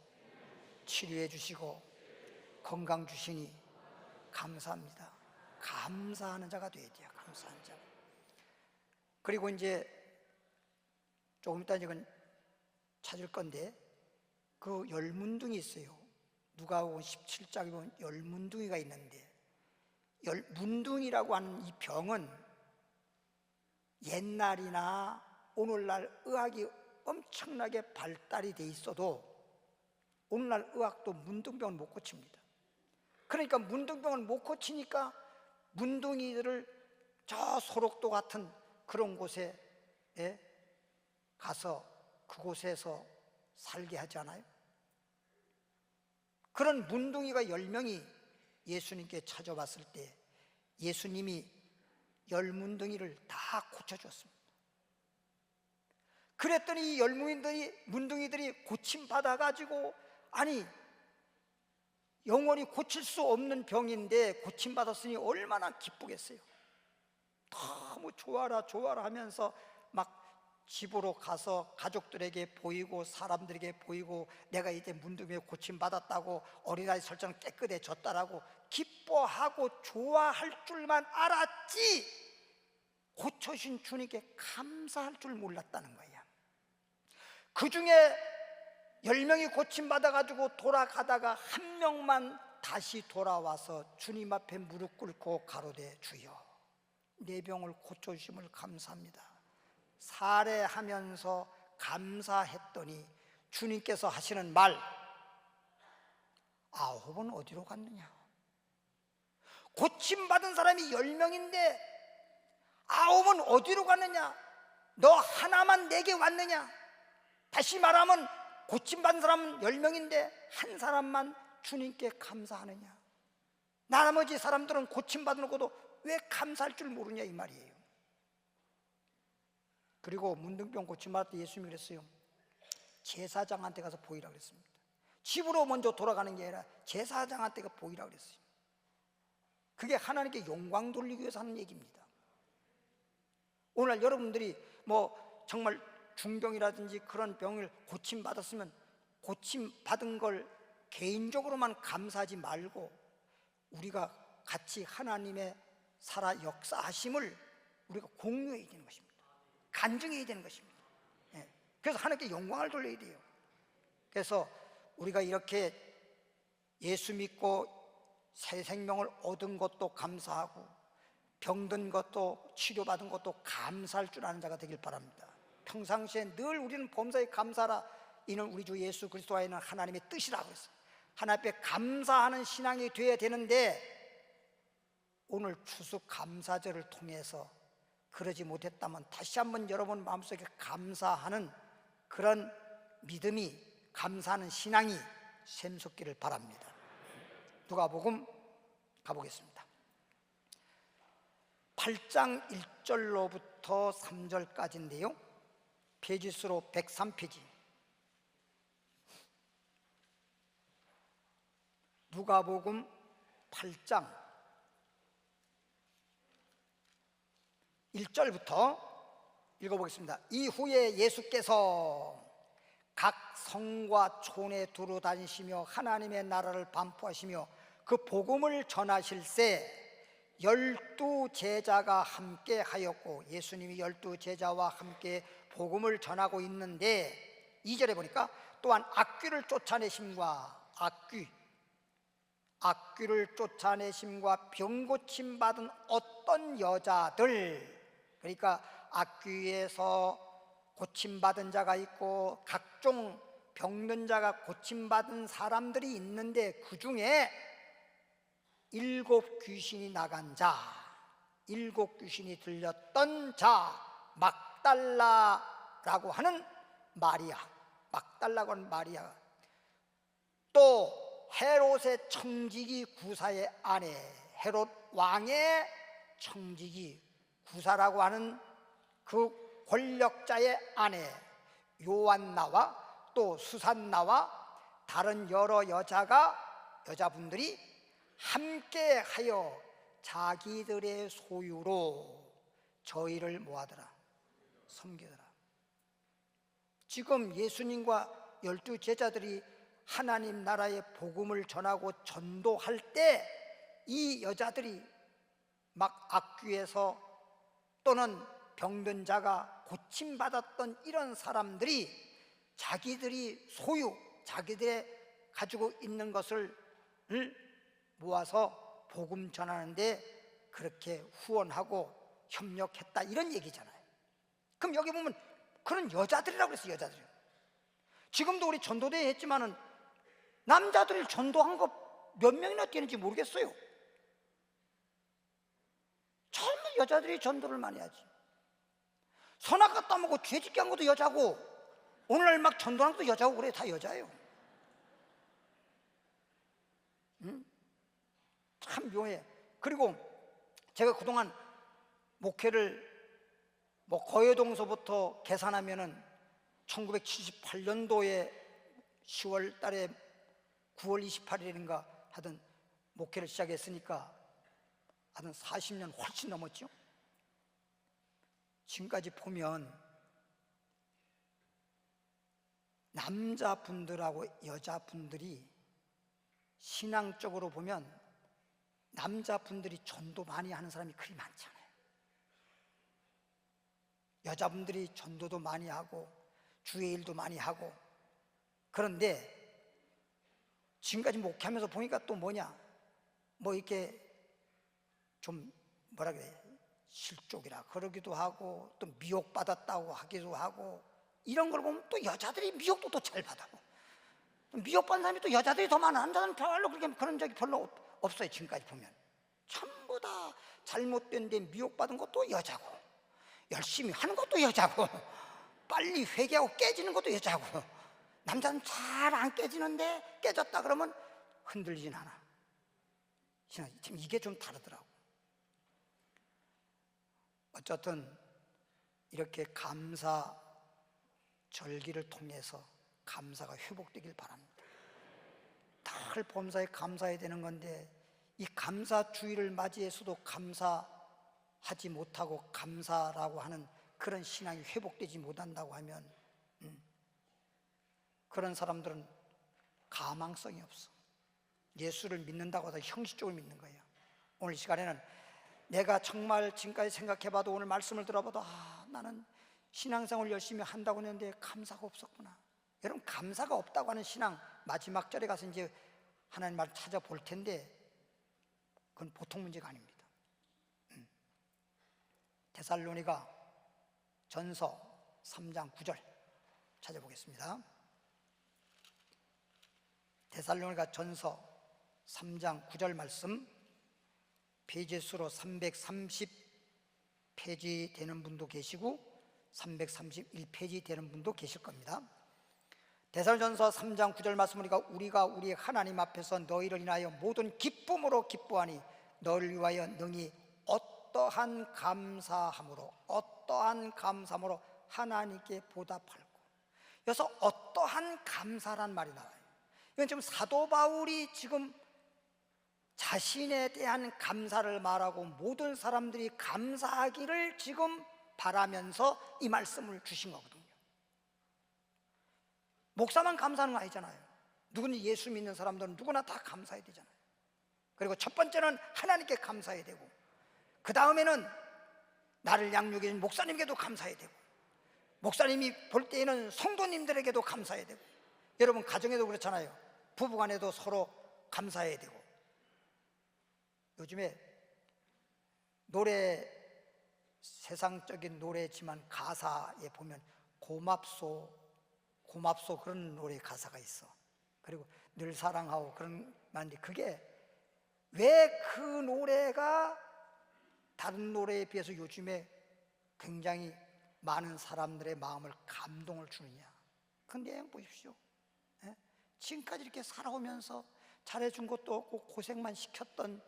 치료해 주시고 건강 주시니 감사합니다. 감사하는 자가 되어야 돼요. 감사하는 자. 그리고 이제 조금 이따 이건 찾을 건데 그 열문둥이 있어요. 누가복음 17장에 보면 열문둥이가 있는데 열문둥이라고 하는 이 병은 옛날이나 오늘날 의학이 엄청나게 발달이 돼 있어도 오늘날 의학도 문둥병을 못 고칩니다. 그러니까 문둥병을 못 고치니까 문둥이들을 저 소록도 같은 그런 곳에 가서 그곳에서 살게 하지 않아요? 그런 문둥이가 10명이 예수님께 찾아왔을 때 예수님이 열문둥이를 다 고쳐주었습니다. 그랬더니 이 열문둥이들이 고침받아가지고 아니 영원히 고칠 수 없는 병인데 고침받았으니 얼마나 기쁘겠어요. 너무 좋아라 하면서 막 집으로 가서 가족들에게 보이고 사람들에게 보이고 내가 이제 문둥이에 고침받았다고 어린아이 설정 깨끗해졌다라고 기뻐하고 좋아할 줄만 알았지 고쳐주신 주님께 감사할 줄 몰랐다는 거야. 그 중에 10명이 고침받아가지고 돌아가다가 한 명만 다시 돌아와서 주님 앞에 무릎 꿇고 가로되 주여 내 병을 고쳐주심을 감사합니다. 살해하면서 감사했더니 주님께서 하시는 말, 아홉은 어디로 갔느냐? 고침받은 사람이 10명인데 아홉은 어디로 갔느냐? 너 하나만 내게 왔느냐? 다시 말하면 고침받은 사람은 10명인데 한 사람만 주님께 감사하느냐? 나머지 사람들은 고침받은 것도 왜 감사할 줄 모르냐 이 말이에요. 그리고 문둥병 고침받을 때 예수님이 그랬어요. 제사장한테 가서 보이라 그랬습니다. 집으로 먼저 돌아가는 게 아니라 제사장한테 가 보이라 그랬어요. 그게 하나님께 영광 돌리기 위해서 하는 얘기입니다. 오늘 여러분들이 뭐 정말 중병이라든지 그런 병을 고침받았으면 고침받은 걸 개인적으로만 감사하지 말고 우리가 같이 하나님의 살아 역사하심을 우리가 공유해야 되는 것입니다. 간증해야 되는 것입니다. 그래서 하나님께 영광을 돌려야 돼요. 그래서 우리가 이렇게 예수 믿고 새 생명을 얻은 것도 감사하고 병든 것도 치료받은 것도 감사할 줄 아는 자가 되길 바랍니다. 평상시에 늘 우리는 범사에 감사하라. 이는 우리 주 예수 그리스도와 있는 하나님의 뜻이라고 했어요. 하나님 앞에 감사하는 신앙이 되어야 되는데 오늘 추수 감사절을 통해서 그러지 못했다면 다시 한번 여러분 마음속에 감사하는 그런 믿음이, 감사하는 신앙이 샘솟기를 바랍니다. 누가복음 가보겠습니다. 8장 1절로부터 3절까지인데요 페이지수로 103페이지. 누가복음 8장 1절부터 읽어보겠습니다. 이후에 예수께서 각 성과 촌에 두루 다니시며 하나님의 나라를 반포하시며 그 복음을 전하실세 12 제자가 함께 하였고, 예수님이 12 제자와 함께 복음을 전하고 있는데 2절에 보니까 또한 악귀를 쫓아내심과 악귀를 쫓아내심과 병고침 받은 어떤 여자들, 그러니까 악귀에서 고침받은 자가 있고 각종 병든 자가 고침받은 사람들이 있는데 그 중에 7 귀신이 나간 자, 7 귀신이 들렸던 자, 막달라라고 하는 마리아, 막달라고 하는 마리아, 또 헤롯의 청지기 구사의 아내, 헤롯 왕의 청지기 구사라고 하는 그 권력자의 아내 요한나와 또 수산나와 다른 여러 여자분들이 함께하여 자기들의 소유로 저희를 뭐하더라? 섬기더라. 지금 예수님과 12 제자들이 하나님 나라의 복음을 전하고 전도할 때 이 여자들이 막 악귀에서 또는 병든 자가 고침받았던 이런 사람들이 자기들이 소유, 자기들의 가지고 있는 것을 모아서 복음 전하는데 그렇게 후원하고 협력했다 이런 얘기잖아요. 그럼 여기 보면 그런 여자들이라고 그랬어요. 여자들. 지금도 우리 전도대회 했지만은 남자들이 전도한 거 몇 명이나 뛰는지 모르겠어요. 젊은 여자들이 전도를 많이 하지. 선악 따먹고 죄짓게 한 것도 여자고 오늘날 막 전도하는 것도 여자고 그래. 다 여자예요. 참 묘해. 그리고 제가 그동안 목회를 뭐 거여동서부터 계산하면은 1978년도에 10월 달에 9월 28일인가 하던 목회를 시작했으니까 하여튼 40년 훨씬 넘었죠. 지금까지 보면 남자분들하고 여자분들이 신앙적으로 보면 남자분들이 전도 많이 하는 사람이 그리 많잖아요. 여자분들이 전도도 많이 하고 주의 일도 많이 하고. 그런데 지금까지 목회하면서 보니까 또 뭐냐, 뭐 이렇게 좀 뭐라 그래, 실족이라 그러기도 하고 또 미혹받았다고 하기도 하고, 이런 걸 보면 또 여자들이 미혹도 또 잘 받아고, 미혹받는 사람이 또 여자들이 더 많아. 남자는 별로 그런 적이 별로 없어요. 지금까지 보면 전부 다 잘못된 데 미혹받은 것도 여자고, 열심히 하는 것도 여자고, 빨리 회개하고 깨지는 것도 여자고. 남자는 잘 안 깨지는데 깨졌다 그러면 흔들리진 않아. 지금 이게 좀 다르더라고. 어쨌든 이렇게 감사 절기를 통해서 감사가 회복되길 바랍니다. 늘 범사에 감사해야 되는 건데, 이 감사 주일을 맞이해서도 감사하지 못하고 감사라고 하는 그런 신앙이 회복되지 못한다고 하면 그런 사람들은 가망성이 없어. 예수를 믿는다고 해서 형식적으로 믿는 거예요. 오늘 이 시간에는 내가 정말 지금까지 생각해봐도, 오늘 말씀을 들어봐도, 나는 신앙생활을 열심히 한다고 했는데 감사가 없었구나. 여러분, 감사가 없다고 하는 신앙 마지막 절에 가서 이제 하나님 말 찾아볼 텐데 그건 보통 문제가 아닙니다. 데살로니가 전서 3장 9절 찾아보겠습니다. 데살로니가 전서 3장 9절 말씀, 페이지 수로 330페이지 되는 분도 계시고 331페이지 되는 분도 계실 겁니다. 데살로전서 3장 9절 말씀 보니까, 우리가 우리 하나님 앞에서 너희를 인하여 모든 기쁨으로 기뻐하니 너희를 위하여 능히 어떠한 감사함으로 하나님께 보답할고. 여기서 어떠한 감사란 말이 나와요. 이건 지금 사도 바울이 지금 자신에 대한 감사를 말하고 모든 사람들이 감사하기를 지금 바라면서 이 말씀을 주신 거거든요. 목사만 감사하는 거 아니잖아요. 누구나 예수 믿는 사람들은 누구나 다 감사해야 되잖아요. 그리고 첫 번째는 하나님께 감사해야 되고, 그 다음에는 나를 양육해 준 목사님께도 감사해야 되고, 목사님이 볼 때에는 성도님들에게도 감사해야 되고, 여러분 가정에도 그렇잖아요. 부부간에도 서로 감사해야 되고. 요즘에 노래, 세상적인 노래지만 가사에 보면 고맙소 그런 노래 가사가 있어. 그리고 늘 사랑하고 그런 말인데, 그게 왜 그 노래가 다른 노래에 비해서 요즘에 굉장히 많은 사람들의 마음을 감동을 주느냐. 그 내용 보십시오. 지금까지 이렇게 살아오면서 잘해준 것도 없고 고생만 시켰던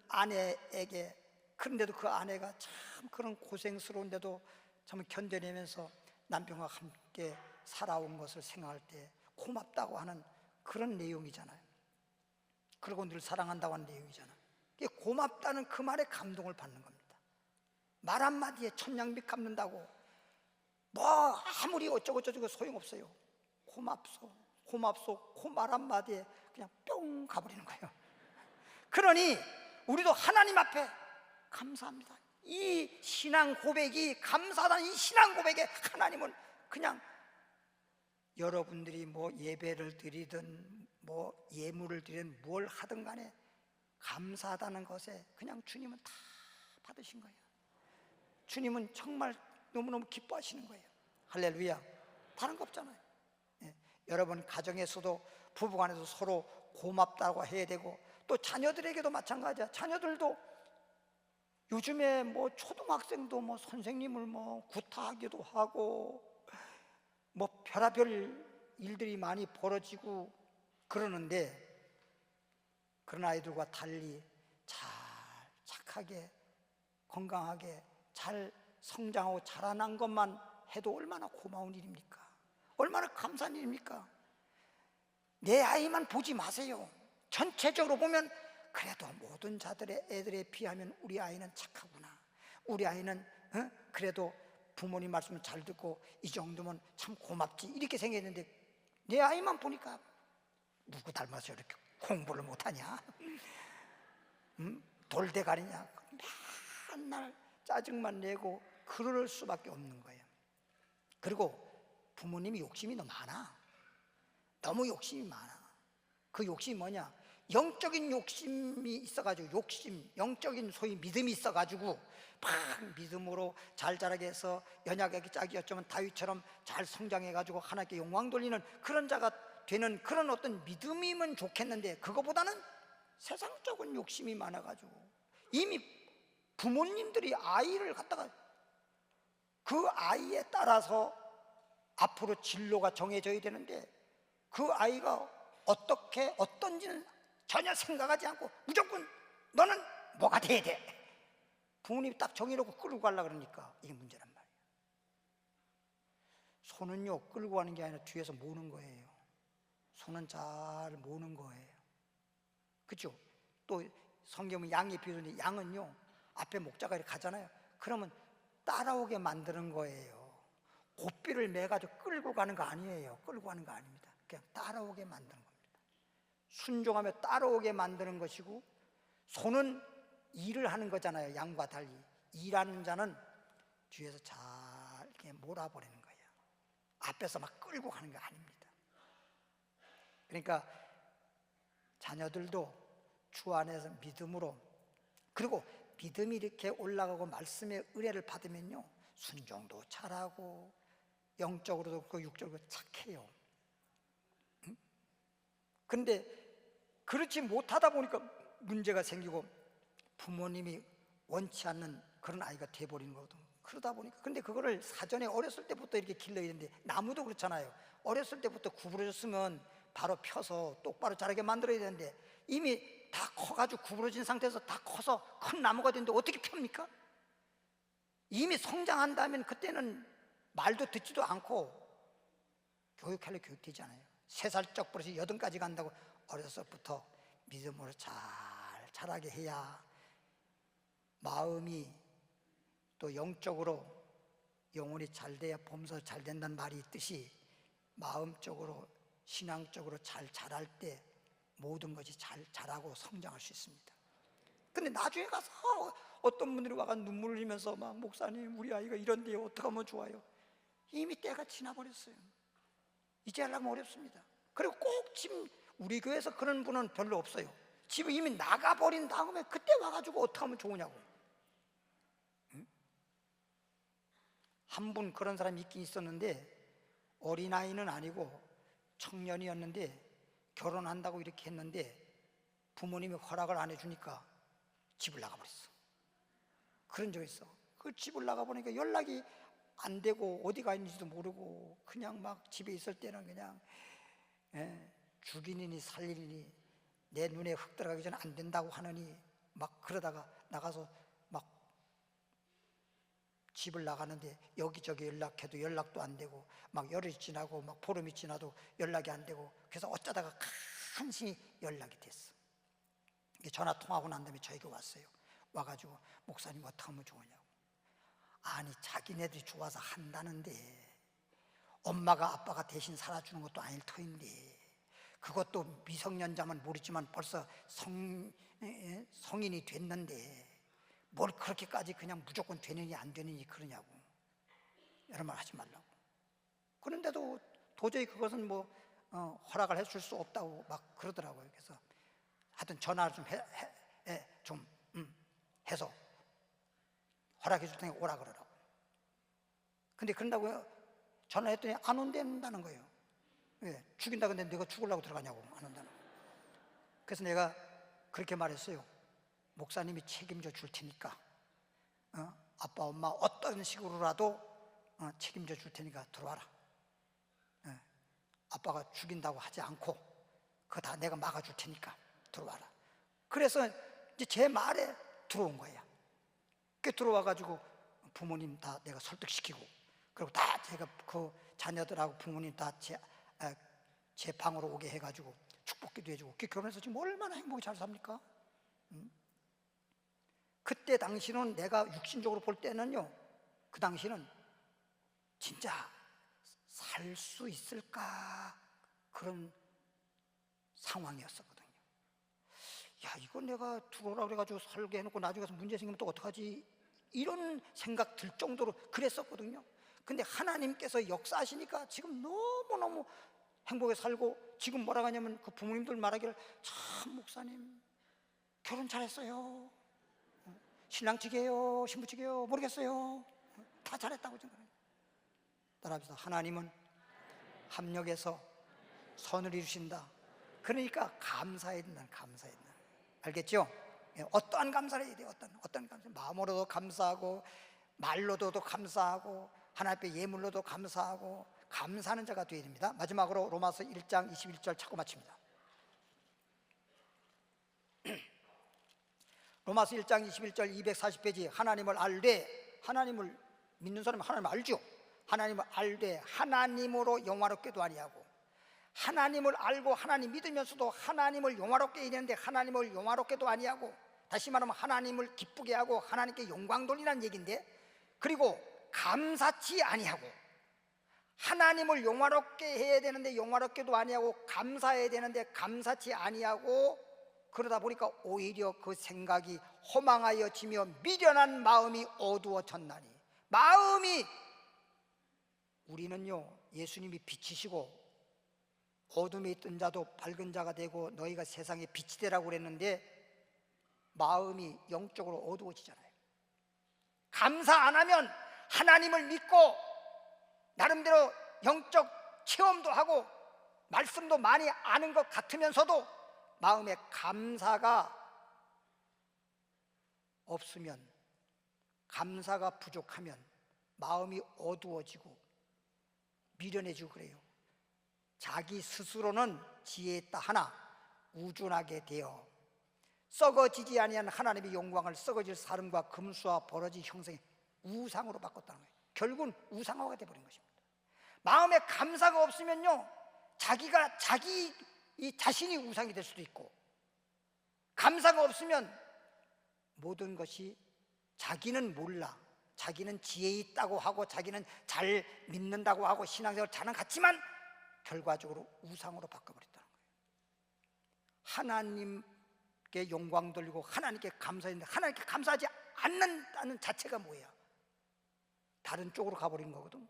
아내에게, 그런데도 그 아내가 참 그런 고생스러운데도 참 견뎌내면서 남편과 함께 살아온 것을 생각할 때 고맙다고 하는 그런 내용이잖아요. 그리고 늘 사랑한다고 하는 내용이잖아요. 고맙다는 그 말에 감동을 받는 겁니다. 말 한마디에 천냥빚 갚는다고 뭐 아무리 어쩌고저쩌고 소용없어요. 고맙소 그 말 한마디에 그냥 뿅 가버리는 거예요. 그러니 우리도 하나님 앞에 감사합니다. 이 신앙 고백이, 감사하다는 이 신앙 고백에 하나님은 그냥 여러분들이 뭐 예배를 드리든 뭐 예물을 드리든 뭘 하든 간에 감사하다는 것에 그냥 주님은 다 받으신 거예요. 주님은 정말 너무너무 기뻐하시는 거예요. 할렐루야. 다른 거 없잖아요. 여러분 가정에서도 부부간에도 서로 고맙다고 해야 되고, 또 자녀들에게도 마찬가지야. 자녀들도 요즘에 뭐 초등학생도 뭐 선생님을 뭐 구타하기도 하고 뭐 별의별 일들이 많이 벌어지고 그러는데, 그런 아이들과 달리 잘 착하게 건강하게 잘 성장하고 자라난 것만 해도 얼마나 고마운 일입니까? 얼마나 감사한 일입니까? 내 아이만 보지 마세요. 전체적으로 보면 그래도 모든 자들의 애들에 비하면 우리 아이는 착하구나, 우리 아이는 그래도 부모님 말씀을 잘 듣고 이 정도면 참 고맙지, 이렇게 생각했는데, 내 아이만 보니까 누구 닮아서 이렇게 공부를 못하냐, 돌대가리냐, 맨날 짜증만 내고 그럴 수밖에 없는 거예요. 그리고 부모님이 욕심이 너무 많아. 너무 욕심이 많아. 그 욕심이 뭐냐? 영적인 욕심이 있어가지고, 영적인 소위 믿음이 있어가지고 막 믿음으로 잘 자라게 해서 연약하게 짝이었지만 다윗처럼 잘 성장해가지고 하나님께 영광 돌리는 그런 자가 되는 그런 어떤 믿음이면 좋겠는데, 그거보다는 세상적인 욕심이 많아가지고 이미 부모님들이 아이를 갖다가 그 아이에 따라서 앞으로 진로가 정해져야 되는데, 그 아이가 어떻게 어떤지는 전혀 생각하지 않고 무조건 너는 뭐가 돼야 돼, 부모님이 딱 정해놓고 끌고 가려고 그러니까 이게 문제란 말이에요. 소는요 끌고 가는 게 아니라 뒤에서 모는 거예요. 소는 잘 모는 거예요. 그렇죠? 또 성경은 양의 비유인데, 양은요 앞에 목자가 이렇게 가잖아요. 그러면 따라오게 만드는 거예요. 고삐를 매가지고 끌고 가는 거 아니에요. 끌고 가는 거 아닙니다. 그냥 따라오게 만드는 겁니다. 순종하며 따라오게 만드는 것이고, 소는 일을 하는 거잖아요. 양과 달리 일하는 자는 뒤에서 잘 이렇게 몰아버리는 거예요. 앞에서 막 끌고 가는 거 아닙니다. 그러니까 자녀들도 주 안에서 믿음으로, 그리고 믿음이 이렇게 올라가고 말씀의 은혜를 받으면요 순종도 잘하고 영적으로도 그렇고 육적으로도 착해요. 그런데 그렇지 못하다 보니까 문제가 생기고 부모님이 원치 않는 그런 아이가 돼버리는 거거든. 그러다 보니까, 근데 그거를 사전에 어렸을 때부터 이렇게 길러야 되는데, 나무도 그렇잖아요. 어렸을 때부터 구부러졌으면 바로 펴서 똑바로 자라게 만들어야 되는데, 이미 다 커가지고 구부러진 상태에서 다 커서 큰 나무가 됐는데 어떻게 펴니까? 이미 성장한다면 그때는 말도 듣지도 않고 교육할래 교육되지 않아요. 3살적 버릇이 8까지 간다고 어려서부터 믿음으로 잘 자라게 해야 마음이 또 영적으로 영혼이 잘 돼야 범서 잘 된다는 말이 있듯이, 마음적으로 신앙적으로 잘 자랄 때 모든 것이 잘 자라고 성장할 수 있습니다. 근데 나중에 가서 어떤 분들이 와가 눈물을 흘리면서 막, 목사님 우리 아이가 이런데요 어떻게 하면 좋아요? 이미 때가 지나버렸어요. 이제 하려면 어렵습니다. 그리고 꼭 지금 우리 교회에서 그런 분은 별로 없어요. 집에 이미 나가버린 다음에 그때 와가지고 어떻게 하면 좋으냐고. 한 분 그런 사람이 있긴 있었는데, 어린아이는 아니고 청년이었는데 결혼한다고 이렇게 했는데 부모님이 허락을 안 해주니까 집을 나가버렸어. 그런 적이 있어. 그 집을 나가보니까 연락이 안 되고 어디가 있는지도 모르고 그냥 막 집에 있을 때는 그냥 죽이느니 살리느니 내 눈에 흙 들어가기 전에 안 된다고 하느니 막 그러다가 나가서 막 집을 나가는데 여기저기 연락해도 연락도 안 되고, 막 열흘이 지나고 막 보름이 지나도 연락이 안 되고, 그래서 어쩌다가 간신히 연락이 됐어. 전화 통화하고 난 다음에 저에게 왔어요. 와가지고 목사님 어떻게 하면 좋으냐고. 아니 자기네들이 좋아서 한다는데 엄마가 아빠가 대신 살아주는 것도 아닐 터인데, 그것도 미성년자만 모르지만 벌써 성인이 됐는데 뭘 그렇게까지 그냥 무조건 되느니 안 되느니 그러냐고. 이런 말 하지 말라고. 그런데도 도저히 그것은 뭐 허락을 해줄 수 없다고 막 그러더라고요. 그래서 하여튼 전화를 좀 해서 허락해 줄 테니까 오라 그러라고. 근데 그런다고요? 전화했더니 안 온다는 거예요. 왜? 죽인다 근데 내가 죽으려고 들어가냐고. 안 온다는 거예요. 그래서 내가 그렇게 말했어요. 목사님이 책임져 줄 테니까 아빠 엄마 어떤 식으로라도 책임져 줄 테니까 들어와라. 아빠가 죽인다고 하지 않고 그거 다 내가 막아줄 테니까 들어와라. 그래서 이제 제 말에 들어온 거야. 그 들어와가지고 부모님 다 내가 설득시키고, 그리고 다 제가 그 자녀들하고 부모님 다 제 방으로 오게 해가지고 축복기도 해주고, 결혼해서 지금 얼마나 행복히 잘 삽니까? 그때 당시는 내가 육신적으로 볼 때는요, 그 당시는 진짜 살 수 있을까 그런 상황이었었거든요. 야, 이거 내가 들어오라 그래가지고 살게 해놓고 나중에 가서 문제 생기면 또 어떡하지, 이런 생각 들 정도로 그랬었거든요. 근데 하나님께서 역사하시니까 지금 너무너무 행복하게 살고 지금 뭐라고 하냐면 그 부모님들 말하기를 참 목사님 결혼 잘했어요. 신랑 측이에요, 신부 측이에요, 모르겠어요. 다 잘했다고 생각해요. 따라합시다. 하나님은 합력해서 선을 이루신다. 그러니까 감사해야 된다. 감사해야 된다. 알겠죠? 어떠한 감사를 해야 돼요. 어떤 감사. 마음으로도 감사하고 말로도 감사하고 하나님 앞에 예물로도 감사하고 감사하는 자가 되어야 됩니다. 마지막으로 로마서 1장 21절 찾고 마칩니다. 로마서 1장 21절 240페이지 하나님을 알되, 하나님을 믿는 사람은 하나님을 알죠. 하나님을 알되 하나님으로 영화롭게도 아니하고, 하나님을 알고 하나님 믿으면서도 하나님을 영화롭게 해야 되는데 하나님을 영화롭게도 아니하고, 다시 말하면 하나님을 기쁘게 하고 하나님께 영광 돌리라는 얘기인데, 그리고 감사치 아니하고, 하나님을 영화롭게 해야 되는데 영화롭게도 아니하고, 감사해야 되는데 감사치 아니하고, 그러다 보니까 오히려 그 생각이 허망하여지며 미련한 마음이 어두워졌나니. 마음이, 우리는요 예수님이 빛이시고 어둠에 있던 자도 밝은 자가 되고 너희가 세상에 빛이 되라고 그랬는데 마음이 영적으로 어두워지잖아요. 감사 안 하면 하나님을 믿고 나름대로 영적 체험도 하고 말씀도 많이 아는 것 같으면서도 마음에 감사가 없으면, 감사가 부족하면 마음이 어두워지고 미련해지고 그래요. 자기 스스로는 지혜 있다 하나 우둔하게 되어 썩어지지 아니한 하나님의 영광을 썩어질 사람과 금수와 버러지 형상의 우상으로 바꿨다는 거예요. 결국은 우상화가 되어버린 것입니다. 마음에 감사가 없으면요 자기 자신이 우상이 될 수도 있고, 감사가 없으면 모든 것이 자기는 몰라, 자기는 지혜 있다고 하고 자기는 잘 믿는다고 하고 신앙생활 잘하는 것 같지만 결과적으로 우상으로 바꿔버렸다는 거예요. 하나님께 영광 돌리고 하나님께 감사했는데 하나님께 감사하지 않는다는 자체가 뭐야? 다른 쪽으로 가버린 거거든.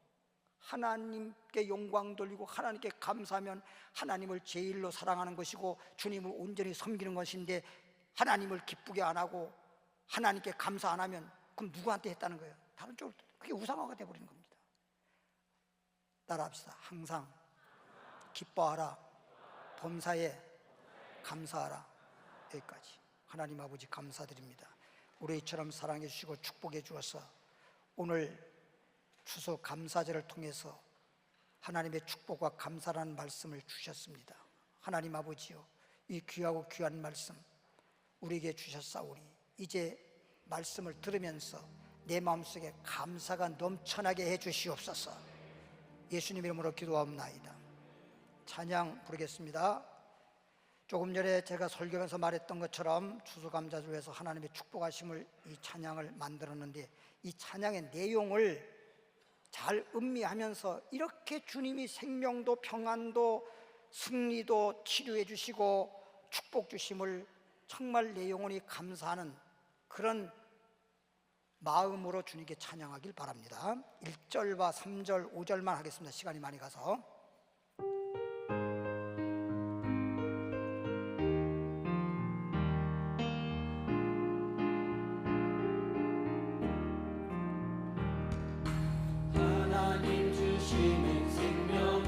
하나님께 영광 돌리고 하나님께 감사하면 하나님을 제일로 사랑하는 것이고 주님을 온전히 섬기는 것인데, 하나님을 기쁘게 안 하고 하나님께 감사 안 하면 그럼 누구한테 했다는 거예요? 다른 쪽으로. 그게 우상화가 되어버리는 겁니다. 따라합시다. 항상 기뻐하라, 범사에 감사하라. 여기까지. 하나님 아버지 감사드립니다. 우리처럼 사랑해 주시고 축복해 주어서 오늘 추수 감사절을 통해서 하나님의 축복과 감사라는 말씀을 주셨습니다. 하나님 아버지요, 이 귀하고 귀한 말씀 우리에게 주셨사오니 이제 말씀을 들으면서 내 마음속에 감사가 넘쳐나게 해 주시옵소서. 예수님 이름으로 기도하옵나이다. 찬양 부르겠습니다. 조금 전에 제가 설교하면서 말했던 것처럼 추수감사절에서 하나님의 축복하심을, 이 찬양을 만들었는데 이 찬양의 내용을 잘 음미하면서 이렇게 주님이 생명도 평안도 승리도 치료해 주시고 축복 주심을 정말 내 영혼이 감사하는 그런 마음으로 주님께 찬양하길 바랍니다. 1절과 3절, 5절만 하겠습니다. 시간이 많이 가서. 하나님 주시는 생명은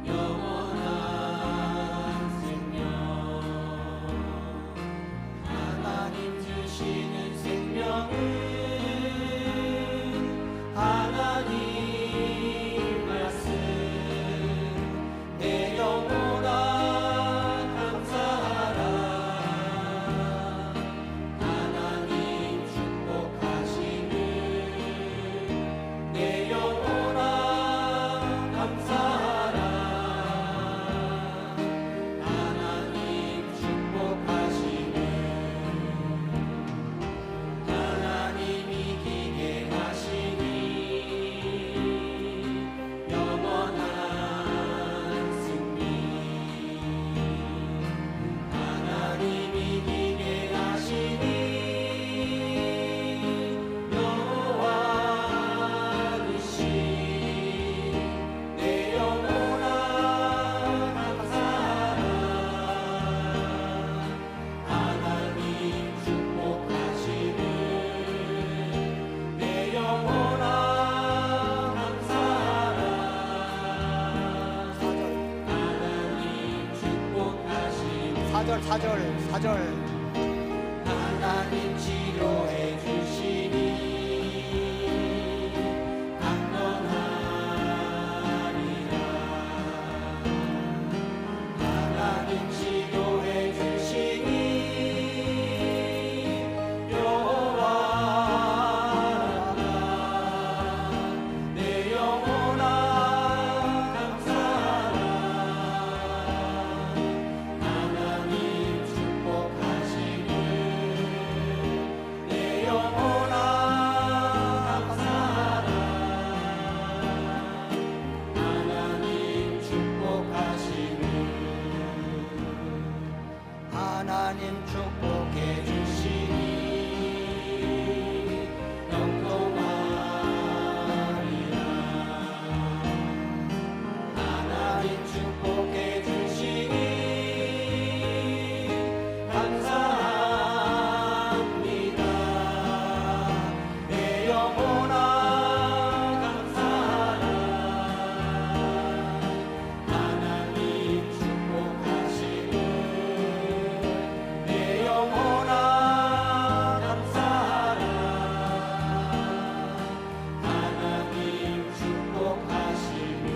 영원한 생명. 하나님 주시는 생명은 하나님 4절 하나님 치료해 주시니 강건하리라. 하나님 치료해 주시니 여호와라. 내 영혼아 감사하라. 하나님 축복하시니 내 영혼아 감사하라. 하나님 축복하시니 하나님 축복해 주시니 영통하리라. 하나님 축복해 주시니 감사합니다. 내 영혼아 감사하라. 하나님 축복하시니 내 영혼아 감사하라. 하나님 축복하시니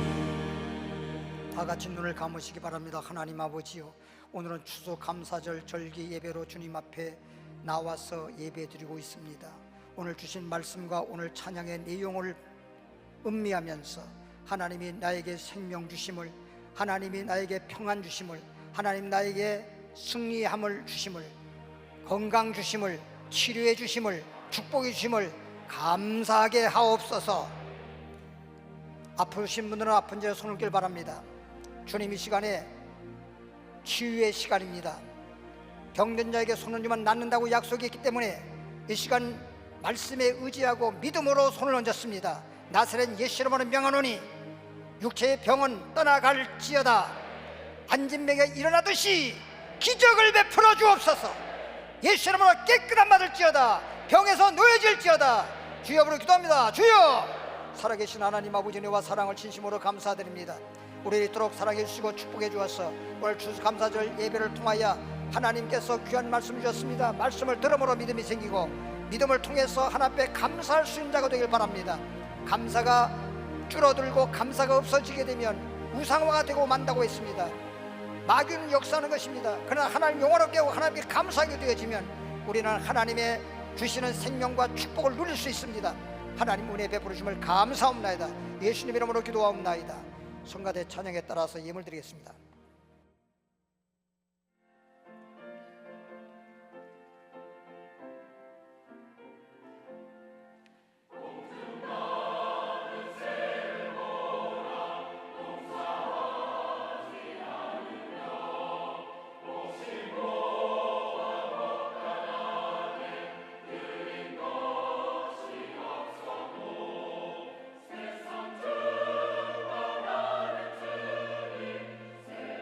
다 같이 눈을 감으시기 바랍니다. 하나님 아버지요, 오늘은 추수감사절 절기 예배로 주님 앞에 나와서 예배드리고 있습니다. 오늘 주신 말씀과 오늘 찬양의 내용을 음미하면서 하나님이 나에게 생명 주심을, 하나님이 나에게 평안 주심을, 하나님 나에게 승리함을 주심을, 건강 주심을, 치료해 주심을, 축복해 주심을 감사하게 하옵소서. 아프신 분들은 아픈 자에 손을 길 바랍니다. 주님, 이 시간에 치유의 시간입니다. 병든 자에게 손을 주면 낫는다고 약속했기 때문에 이 시간 말씀에 의지하고 믿음으로 손을 얹었습니다. 나사렛 예수 이름으로 명하노니 육체의 병은 떠나갈지어다. 앉은 병에 일어나듯이 기적을 베풀어 주옵소서. 예수 이름으로 깨끗한 받을지어다. 병에서 놓여질지어다. 주여 부르 기도합니다. 주여! 살아계신 하나님 아버지, 은혜와 사랑을 진심으로 감사드립니다. 우리를 이토록 사랑해 주시고 축복해 주어서 오늘 추수감사절 예배를 통하여 하나님께서 귀한 말씀 주셨습니다. 말씀을 들음으로 믿음이 생기고 믿음을 통해서 하나님 앞에 감사할 수 있는 자가 되길 바랍니다. 감사가 줄어들고 감사가 없어지게 되면 우상화가 되고 만다고 했습니다. 마귀는 역사하는 것입니다. 그러나 하나님 영원롭게 하고 하나님께 감사하게 되어지면 우리는 하나님의 주시는 생명과 축복을 누릴 수 있습니다. 하나님 은혜 베풀으심을 감사옵나이다. 예수님 이름으로 기도하옵나이다. 성가대 찬양에 따라서 예물 드리겠습니다. 내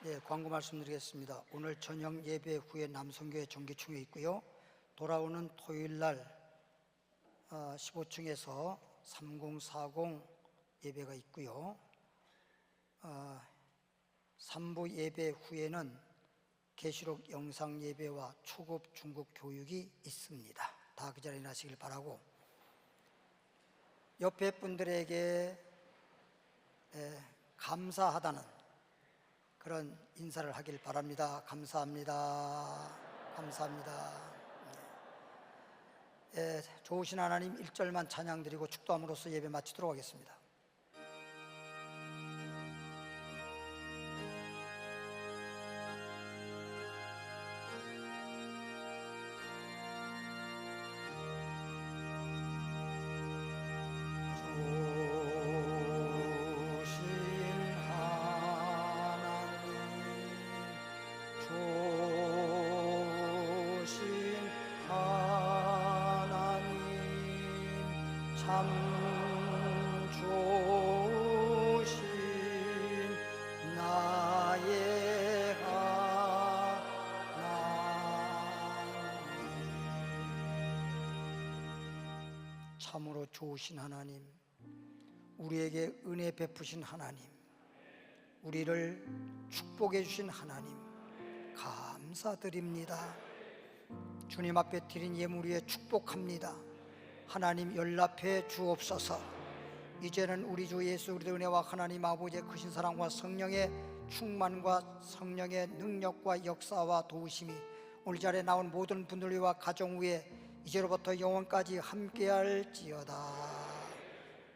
네, 광고 말씀드리겠습니다. 오늘 저녁 예배 후에 남성교회 정기총회 있고요. 돌아오는 토요일 날 15층에서 3040 예배가 있고요. 3부 예배 후에는 계시록 영상 예배와 초급 중급 교육이 있습니다. 다 그 자리에 나시길 바라고, 옆에 분들에게 감사하다는 그런 인사를 하길 바랍니다. 감사합니다. 감사합니다. 좋으신 하나님 1절만 찬양드리고 축도함으로써 예배 마치도록 하겠습니다. 참 좋으신 나의 하나님, 참으로 좋으신 하나님, 우리에게 은혜 베푸신 하나님, 우리를 축복해 주신 하나님, 감사드립니다. 주님 앞에 드린 예물 위에 축복합니다. 하나님 연락해 주옵소서. 이제는 우리 주 예수 그리스도의 은혜와 하나님 아버지의 크신 사랑과 성령의 충만과 성령의 능력과 역사와 도우심이 오늘 자리에 나온 모든 분들 위와 가정 위에 이제로부터 영원까지 함께할지어다.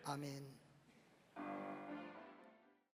아멘.